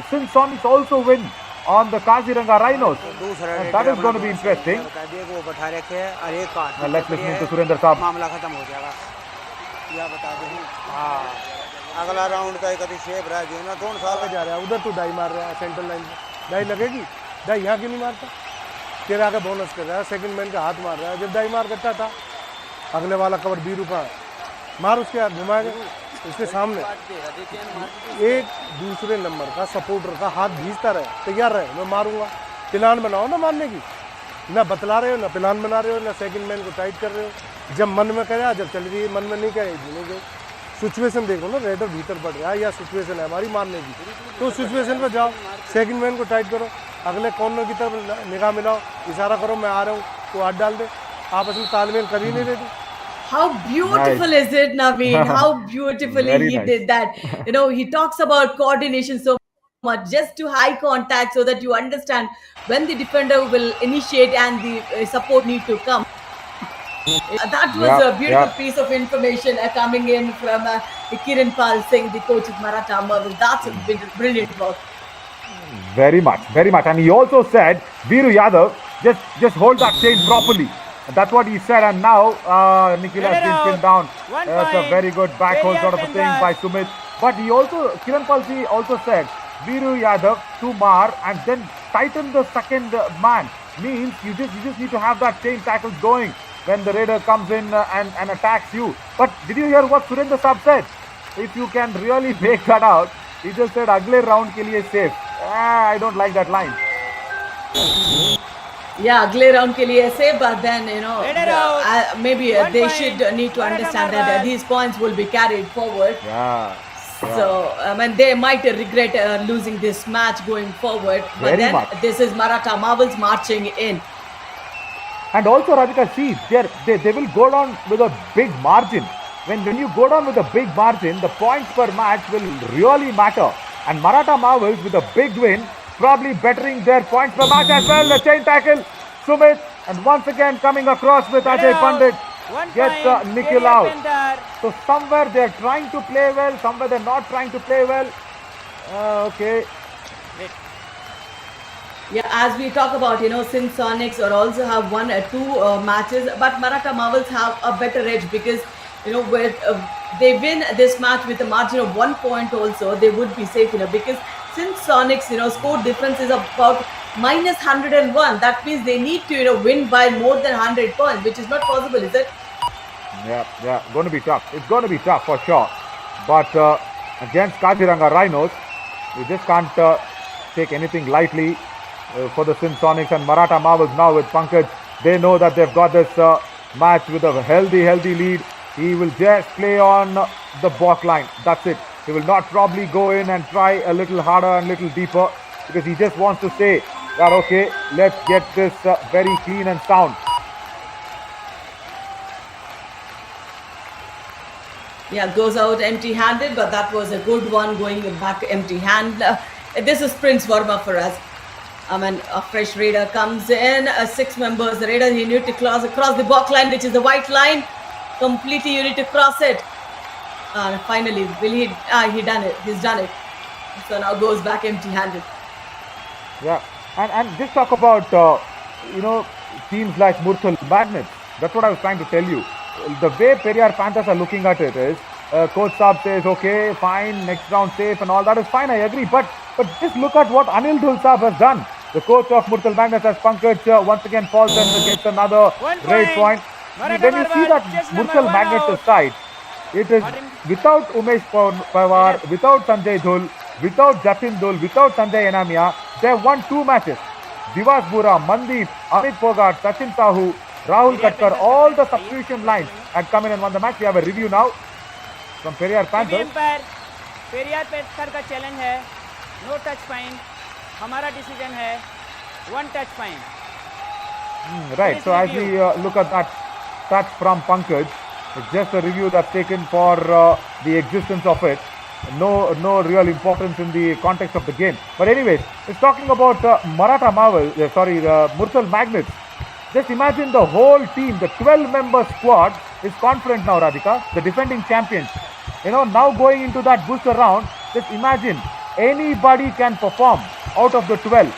since Sonics also win on the Kaziranga Rhinos. And that is going to be interesting. Let's listen to Surinder Saab. अगला round का एक shape रहा है ना 2 साल का जा रहा है उधर तो डाई मार रहा है सेंट्रल लाइन में डाई लगेगी डाई यहाँ क्यों नहीं मारता तेरे आगे बोनस कर रहा है सेकंड मैन का हाथ मार रहा है जब डाई मार करता था अगले वाला कवर बीरू का मार उसके हाथ घुमाएगा उसके सामने एक दूसरे नंबर का सपोर्टर का हाथ भीजता रहे तैयार रहे मैं मारूंगा प्लान बनाओ ना मारने की ना बतला रहे हो ना प्लान बना रहे हो ना सेकंड मैन को टाइट कर रहे हो जब मन में करे जब चल रही है मन में नहीं करे नहीं सिचुएशन देखो ना रेडर भीतर पड़ रहा है या सिचुएशन है हमारी मारने की तो सिचुएशन पर जाओ सेकंड मैन को टाइट करो अगले कॉर्नर की तरफ निगाह मिलाओ इशारा करो मैं आ रहा हूँ तो हाथ डाल दे आपस में तालमेल कर ही नहीं रहे थे How beautiful is it, Naveen? How beautifully he did that. He talks about coordination so much, just to high contact so that you understand when the defender will initiate and the support need to come. That was a beautiful piece of information coming in from Kiran Pal Singh, the coach of Maratha Marvels. That's a brilliant work. Very much. And he also said, Viru Yadav, just hold that chain properly. That's what he said, and now Nikhil has been pinned down. That's a very good backhold sort of a thing by Sumit. But he also, Kiran Palsi also said, Viru Yadav to Mar and then tighten the second man. Means you just need to have that chain tackle going when the raider comes in and attacks you. But did you hear what Surinder Saab said? If you can really make that out, he just said, "Agle round ke liye safe." I don't like that line. Yeah, अगले round के लिए safe, but then maybe they should need to understand that these points will be carried forward. Yeah. So they might regret losing this match going forward. But Very then much. This is Maratha Marvels marching in. And also, Radhika, see, they will go down with a big margin. When you go down with a big margin, the points per match will really matter. And Maratha Marvels with a big win, probably bettering their points per match as well. The chain tackle, Sumit, and once again coming across with Ajay Pandit, gets Nikhil out. So somewhere they're trying to play well, somewhere they're not trying to play well. Okay. Yeah, as we talk about, since Sonics or also have won 2 matches, but Maratha Marvels have a better edge because, where they win this match with a margin of 1 point also, they would be safe, because since Sonics, score difference is about minus 101, that means they need to, win by more than 100 points, which is not possible, is it? Yeah, going to be tough. It's going to be tough for sure. But against Kaziranga Rhinos, you just can't take anything lightly for the Sonics and Maratha Marvels now with Pankaj. They know that they've got this match with a healthy lead. He will just play on the back line. That's it. He will not probably go in and try a little harder and a little deeper because he just wants to say that, okay, let's get this very clean and sound. Yeah, goes out empty-handed, but that was a good one going back empty-handed. This is Prince Verma for us. A fresh raider comes in, 6 members raider. He need to cross across the back line, which is the white line. Completely, you need to cross it. Finally, he done it. He's done it. So now goes back empty-handed. Yeah, and just talk about teams like Murthal Magnets. That's what I was trying to tell you. The way Periyar Panthers are looking at it is, Coach Saab says, okay, fine, next round safe and all that is fine, I agree. But just look at what Anil Dhul Saab has done. The coach of Murthal Magnets has Pankaj once again falls and gets another great point. When you see that Murthal Magnets side, it is without Umesh Pawar, without Sanjay Dhul, without Jatin Dhul, without Sanjay Enamia. They have won 2 matches. Divas Bura, Mandeep, Amit Pogart, Sachin Sahu, Rahul Periyar Katkar, Panthers all the captain, substitution lines had come in and won the match. We have a review now from Periyar TV Panthers. Umpire Periyar panther का challenge है, no touch point, हमारा decision है 1 touch point. Right, so as we look at that touch from Pankaj, it's just a review that's taken for the existence of it. No real importance in the context of the game. But anyways, it's talking about Maratha Marvel, Murthal Magnets. Just imagine the whole team, the 12-member squad is confident now, Radhika, the defending champions. Now going into that booster round, just imagine anybody can perform out of the 12.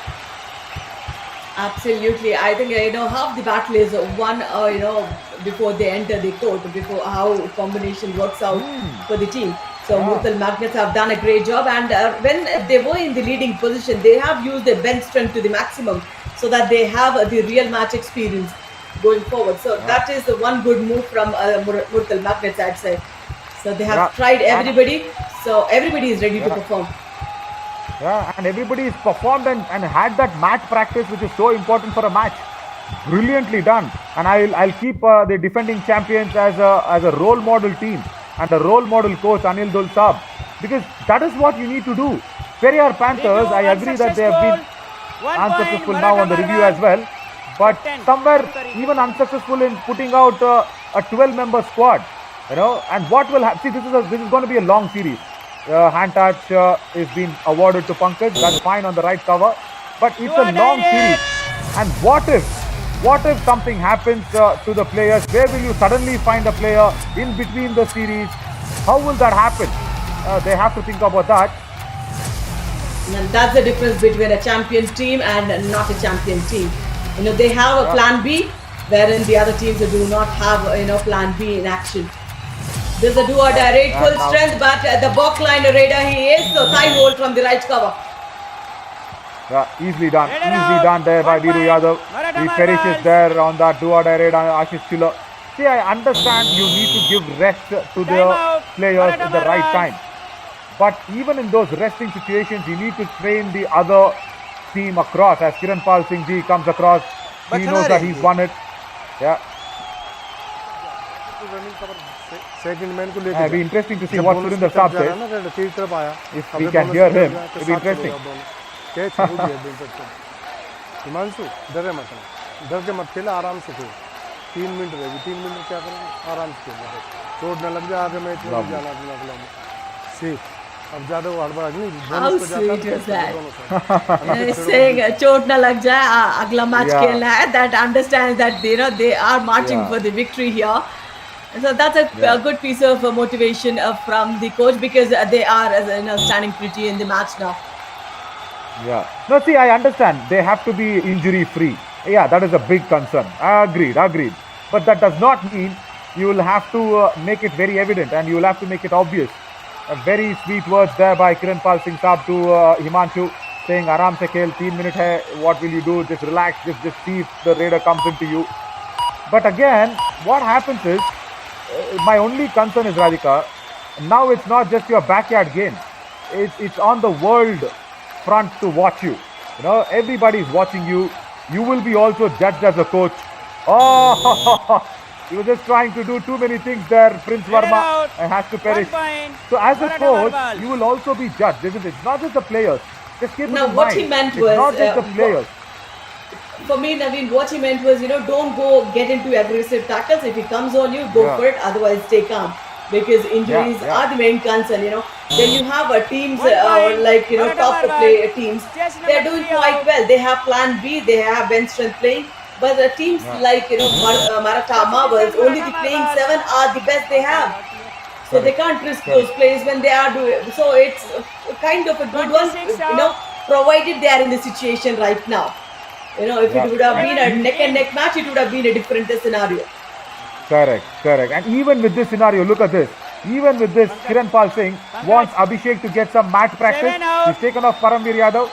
Absolutely. I think, half the battle is won, before they enter the court, before how combination works out for the team. So Murthal Magnets have done a great job, and when they were in the leading position, they have used their bench strength to the maximum so that they have the real match experience going forward. So that is the one good move from Murthal Magnets, I'd say. So they have tried everybody, so everybody is ready to perform. Yeah, and everybody is performed and had that match practice, which is so important for a match. Brilliantly done. And I'll keep the defending champions as a role model team and a role model coach, Anil Dul Saab, because that is what you need to do. Periyar Panthers, I agree that they have been unsuccessful now on the review as well, but somewhere even unsuccessful in putting out a 12-member squad. And what will happen? See, this is going to be a long series. Hand touch is being awarded to Pankaj. That's fine on the right cover, but it's a long series. And what if something happens to the players? Where will you suddenly find a player in between the series? How will that happen? They have to think about that. And that's the difference between a champion team and not a champion team. They have a plan B, wherein the other teams do not have plan B in action. There's a do-or-die raid, full strength, but the back line raider he is, so thigh hold from the right cover. Yeah, easily done there by Viru Yadav. He perishes there on that do-or-die raid on Ashish Chiller. See, I understand you need to give rest to the players at the right time. But even in those resting situations, you need to train the other team across. As Kiran Pal Singh Ji comes across, he knows that he's won it. Yeah. Second man को It'll be interesting to see what Surinder Saab says. तेरी तरफ आया If we can hear him, it'll be interesting. Catch हो गया बोल सकते हैं हिमांशु डरे मत डर के मत खेला आराम से खेल 3 मिनट रहेगी 3 मिनट क्या करेंगे आराम से खेल चोट न लग जाए आगे मैच में जाना अगला सेफ अब ज्यादा वो हड़बड़ा नहीं How sweet is that? Saying चोट न लग जाए अगला मैच खेलना है, that understands that they are marching for the victory here. So that's a good piece of motivation from the coach, because they are standing pretty in the match now. Yeah. No, see, I understand. They have to be injury free. Yeah, that is a big concern. Agreed. But that does not mean you will have to make it very evident, and you will have to make it obvious. Very sweet words there by Kiran Pal Singh Saab to Himanshu, saying, "Aram se khel, 3 minutes hai. What will you do? Just relax. Just see if the raider comes into you." But again, what happens is, my only concern is, Radhika, now it's not just your backyard game. It's on the world front to watch you. Everybody is watching you. You will be also judged as a coach. Oh, he was just trying to do too many things there. Prince Verma has to perish. So as a coach, you will also be judged, isn't it? It's not just the players. Just keep it in mind. What he meant was, it's not just the players. For me, Naveen, what he meant was, don't go get into aggressive tackles. If he comes on you, go for it. Otherwise, stay calm. Because injuries are the main concern, Then you have teams top play teams. They're doing quite well. They have plan B, they have bench strength playing. But the teams like, Maratha Marvels, only the playing 7 are the best they have. So they can't risk those plays when they are doing. So it's kind of a good one, provided they are in the situation right now. If it would have been a neck and neck match, it would have been a different scenario. Correct. And even with this scenario, look at this. Even with this, Kiran Pal Singh wants Abhishek to get some match practice. He's taken off Paramveer Yadav.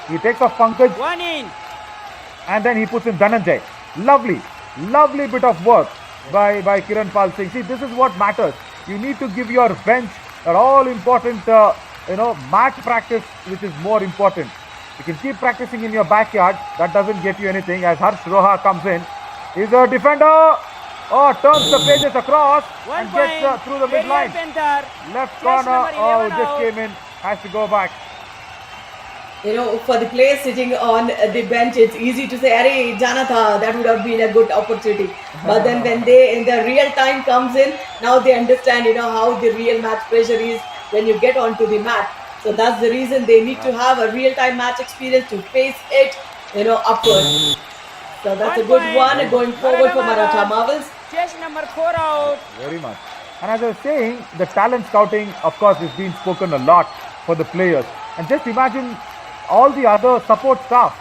He takes off Pankaj. 1 in. And then he puts in Dhananjay. Lovely bit of work by Kiran Pal Singh. See, this is what matters. You need to give your bench an all-important, match practice, which is more important. You can keep practicing in your backyard. That doesn't get you anything. As Harsh Roha comes in, is a defender. Oh, turns the pages across One and gets point. through the Periyar midline. Panther. Left Chase corner. number Oh, 11 just out. came in. Has to go back. For the players sitting on the bench, it's easy to say, "Arey, jana tha," that would have been a good opportunity. But then when in the real time comes in, now they understand, how the real match pressure is when you get onto the mat. So that's the reason they need to have a real time match experience to face it, upward. So that's a good one going forward for Maratha Marvels. Chase number 4 out. Very much. And as I was saying, the talent scouting, of course, is being spoken a lot for the players. And just imagine all the other support staff,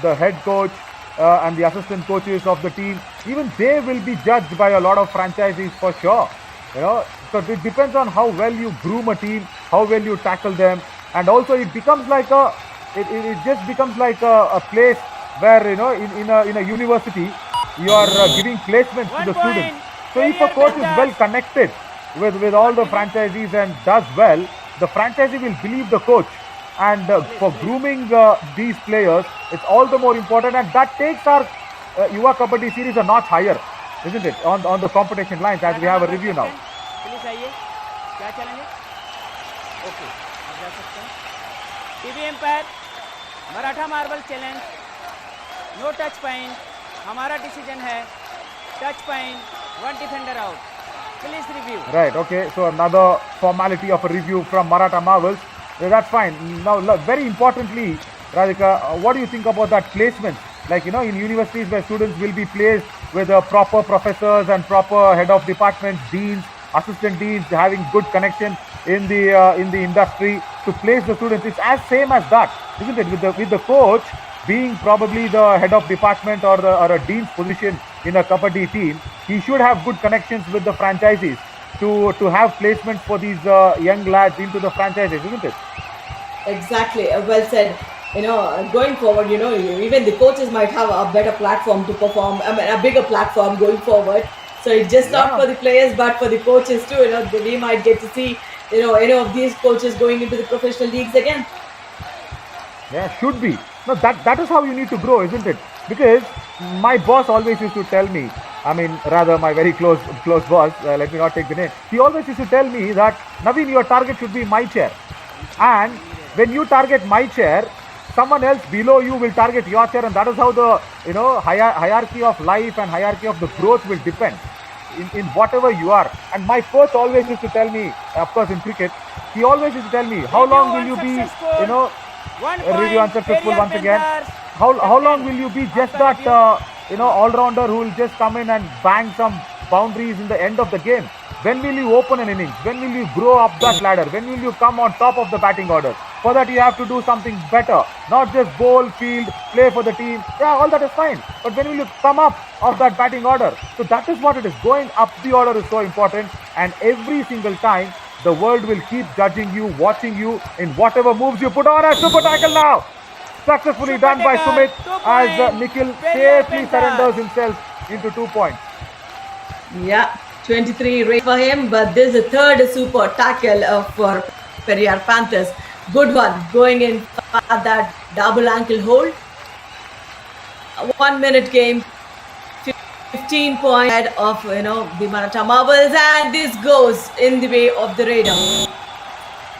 the head coach and the assistant coaches of the team, even they will be judged by a lot of franchisees for sure. So it depends on how well you groom a team, how well you tackle them, and also it becomes like it just becomes like a place where in a university you are giving placements to the students. So if a coach is well connected with all the franchisees and does well, the franchisee will believe the coach. And for grooming these players, it's all the more important, and that takes our Yuva Kabaddi series a notch higher, isn't it? On the competition lines, as we have a review now. Please आइए क्या चलेंगे okay जा सकते हैं TV umpire Maratha Marble challenge no touch point हमारा decision है touch point one defender out please review Right, okay, so another formality of a review from Maratha Marvels. That's fine. Now, very importantly, Radhika, what do you think about that placement? Like, in universities where students will be placed with proper professors and proper head of departments, deans, assistant deans, having good connection in the industry to place the students. It's as same as that, isn't it? With the coach being probably the head of department or a dean's position in a kabaddi team, he should have good connections with the franchisees to have placements for these young lads into the franchises, isn't it? Exactly. Well said. Going forward, even the coaches might have a better platform to perform. I mean, a bigger platform going forward. So it's just not for the players, but for the coaches too. We might get to see, any of these coaches going into the professional leagues again. Yeah, should be. No, that is how you need to grow, isn't it? Because my boss always used to tell me, I mean, rather my very close boss, let me not take the name. He always used to tell me that, Naveen, your target should be my chair. And when you target my chair, someone else below you will target your chair, and that is how the hierarchy of life and hierarchy of the growth will depend in whatever you are. And my coach always used to tell me, of course in cricket, he always used to tell me, how long will you be, review unsuccessful once again. How long will you be just that all-rounder who will just come in and bang some boundaries in the end of the game? When will you open an innings? When will you grow up that ladder? When will you come on top of the batting order? For that you have to do something better, not just bowl, field, play for the team. Yeah, all that is fine. But when will you come up of that batting order? So that is what it is. Going up the order is so important, and every single time the world will keep judging you, watching you in whatever moves you put on. A super tackle now! Successfully done by Sumit as Nikhil safely surrenders himself into 2 points. Yeah, 23 rate for him, but this is the third super tackle for Periyar Panthers. Good one, going in at that double ankle hold. 1 minute game, 15 points ahead of the Maratha Marvels, and this goes in the way of the Raider.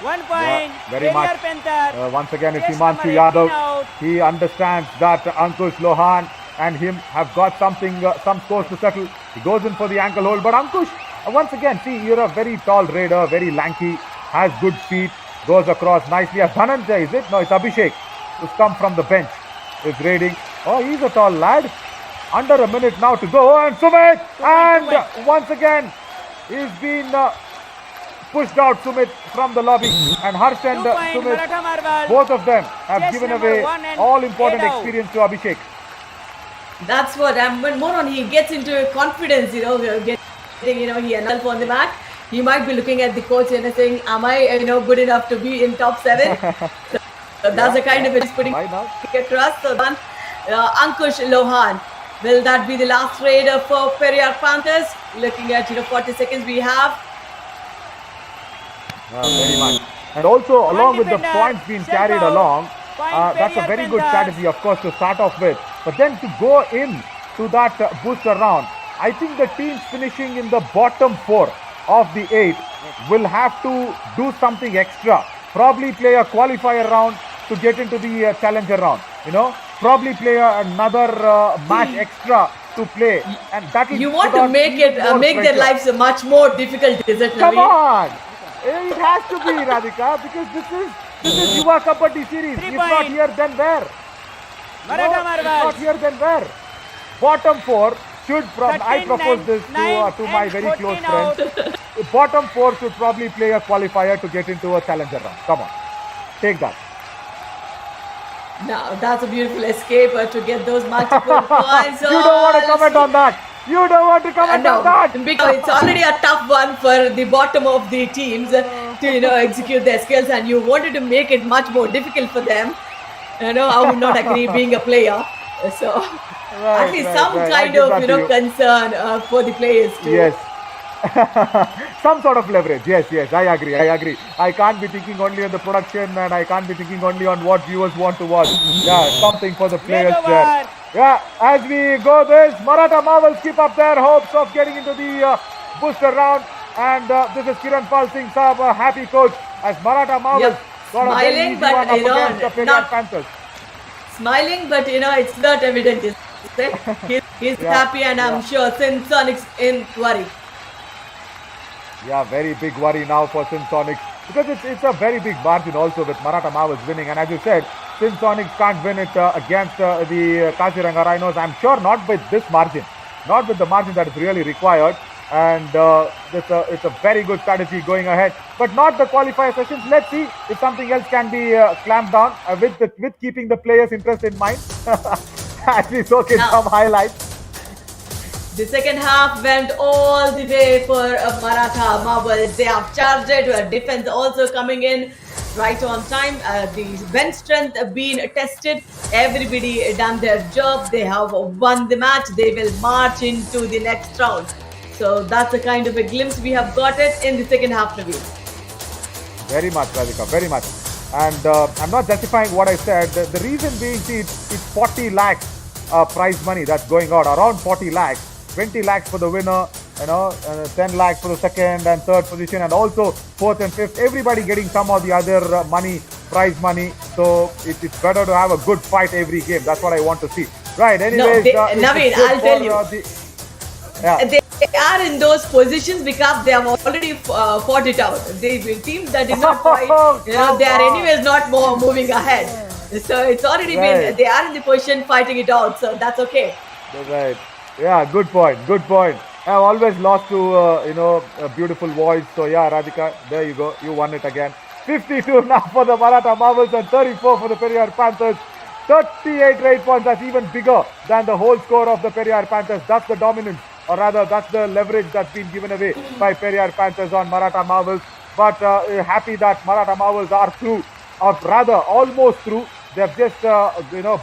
1 point. Very much. Panther. Once again, it's Chase Himanshu number 18 Yadav. out. He understands that Ankush Lohan and him have got something, some scores to settle. He goes in for the ankle hold, but Ankush, once again, see, you're a very tall Raider, very lanky, has good feet, goes across nicely. Dhananjay, is it? No, it's Abhishek, who's come from the bench, is raiding. Oh, he's a tall lad. Under a minute now to go, and Sumit, and once again, he's been pushed out, Sumit, from the lobby, and Harsh and Sumit, both of them have given away all important experience to Abhishek. That's what, when more on he gets into confidence, getting, he enough on the mat, he might be looking at the coach and saying, am I, good enough to be in top 7? So that's the kind of it he's putting across. So then, Ankush Lohan, will that be the last raider for Periyar Panthers? Looking at, 40 seconds we have. Very much. And also, along with the points being carried along, that's a very good strategy, of course, to start off with. But then to go in to that booster round. I think the teams finishing in the bottom 4 of the 8 will have to do something extra. Probably play a qualifier round to get into the challenger round. Probably play another match extra to play, and that will. You want to make their lives much more difficult, is it, Come Naveen? on, it has to be, Radhika, because this is Yuva Kabaddi series. If not here, then where? Maratha If not here, then where? Bottom 4 should probably. I propose this to my very close friends. Bottom 4 should probably play a qualifier to get into a challenger round. Come on, take that. Now, that's a beautiful escape to get those multiple points. You don't want to comment on that. You don't want to comment on that. Because it's already a tough one for the bottom of the teams to execute their skills, and you wanted to make it much more difficult for them. I would not agree being a player. So at least some kind of concern for the players too. Yes. Some sort of leverage. Yes, I agree. I can't be thinking only on the production, and I can't be thinking only on what viewers want to watch. Yeah, something for the players there. Yeah, as we go this, Maratha Marvels keep up their hopes of getting into the booster round, and this is Kiran Pal Singh Saab, a happy coach, as Maratha Marvels got a very easy one up against the Periyar Panthers. Smiling, but it's not evident. He's happy, and I'm sure Sonic's in worry. Yeah, very big worry now for Sonics, because it's a very big margin also with Maratha Marvels winning, and as you said, Sonics can't win it against the Kaziranga Rhinos. I'm sure not with this margin, not with the margin that is really required, and it's a very good strategy going ahead, but not the qualifier sessions. Let's see if something else can be clamped down with keeping the players' interest in mind. At least okay, some highlights. The second half went all the way for Maratha Marvels. They have charged it. Defense also coming in right on time. The bench strength being tested. Everybody done their job. They have won the match. They will march into the next round. So that's the kind of a glimpse we have got it in the second half review. Very much, Radhika, very much. And I'm not justifying what I said. The reason being, see, it's 40 lakhs prize money that's going out, around 40 lakhs. 20 lakhs for the winner, 10 lakhs for the second and third position, and also fourth and fifth. Everybody getting some of the other prize money. So it's better to have a good fight every game. That's what I want to see. Right, anyways. Naveen, I'll tell you. They are in those positions because they have already fought it out. The teams that did not fight, they are anyways not moving ahead. So it's already been, they are in the position fighting it out. So that's okay. Right. Yeah, good point. I've always lost to, a beautiful voice. So yeah, Radhika, there you go. You won it again. 52 now for the Maratha Marvels and 34 for the Periyar Panthers. 38 rate points. That's even bigger than the whole score of the Periyar Panthers. That's the dominance, or rather, that's the leverage that's been given away by Periyar Panthers on Maratha Marvels. But happy that Maratha Marvels are through, or rather, almost through. They've just,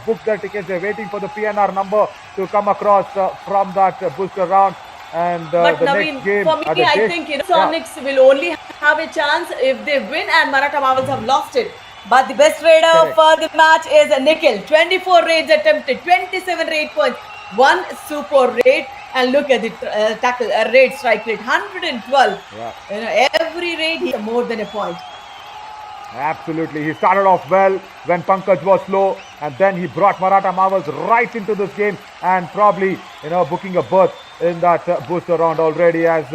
booked their tickets. They're waiting for the PNR number to come across from that booster round. And but the Naveen, next game, for me, I think Sonics will only have a chance if they win, and Maratha Marvels have lost it. But the best raider for the match is Nikhil. 24 raids attempted, 27 raid points, 1 super raid, and look at the tackle raid strike rate, 112. Yeah. Every raid he has more than a point. Absolutely. He started off well when Pankaj was slow, and then he brought Maratha Marvels right into this game, and probably, booking a berth in that booster round already, as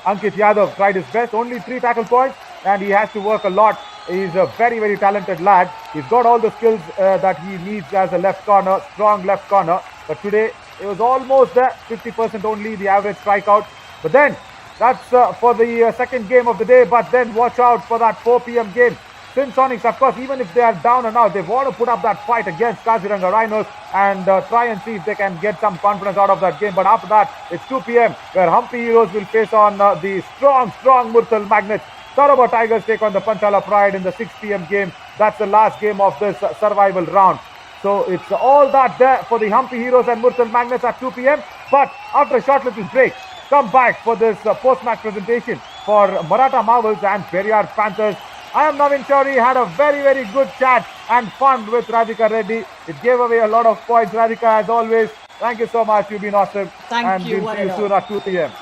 Ankit Yadav tried his best. Only 3 tackle points, and he has to work a lot. He's a very, very talented lad. He's got all the skills that he needs as a left corner, strong left corner. But today, it was almost there, 50% only, the average strikeout. But then, that's for the second game of the day. But then watch out for that 4 p.m. game. Sonics, of course, even if they are down and out, they want to put up that fight against Kaziranga Rhinos and try and see if they can get some confidence out of that game. But after that, it's 2 p.m. where Humpy Heroes will face on the strong Murthal Magnets. Taraba Tigers take on the Panchala Pride in the 6 p.m. game. That's the last game of this survival round. So it's all that there for the Humpy Heroes and Murthal Magnets at 2 p.m. But after a short little break, come back for this post-match presentation for Maratha Marvels and Periyar Panthers. I am Naveen Chauri. Had a very, very good chat and fun with Radhika Reddy. It gave away a lot of points, Radhika, as always. Thank you so much. You've been awesome. Thank and you, we'll one see you and soon all. at 2 p.m.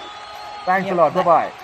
Thanks a Yep, lot. bye. Bye-bye.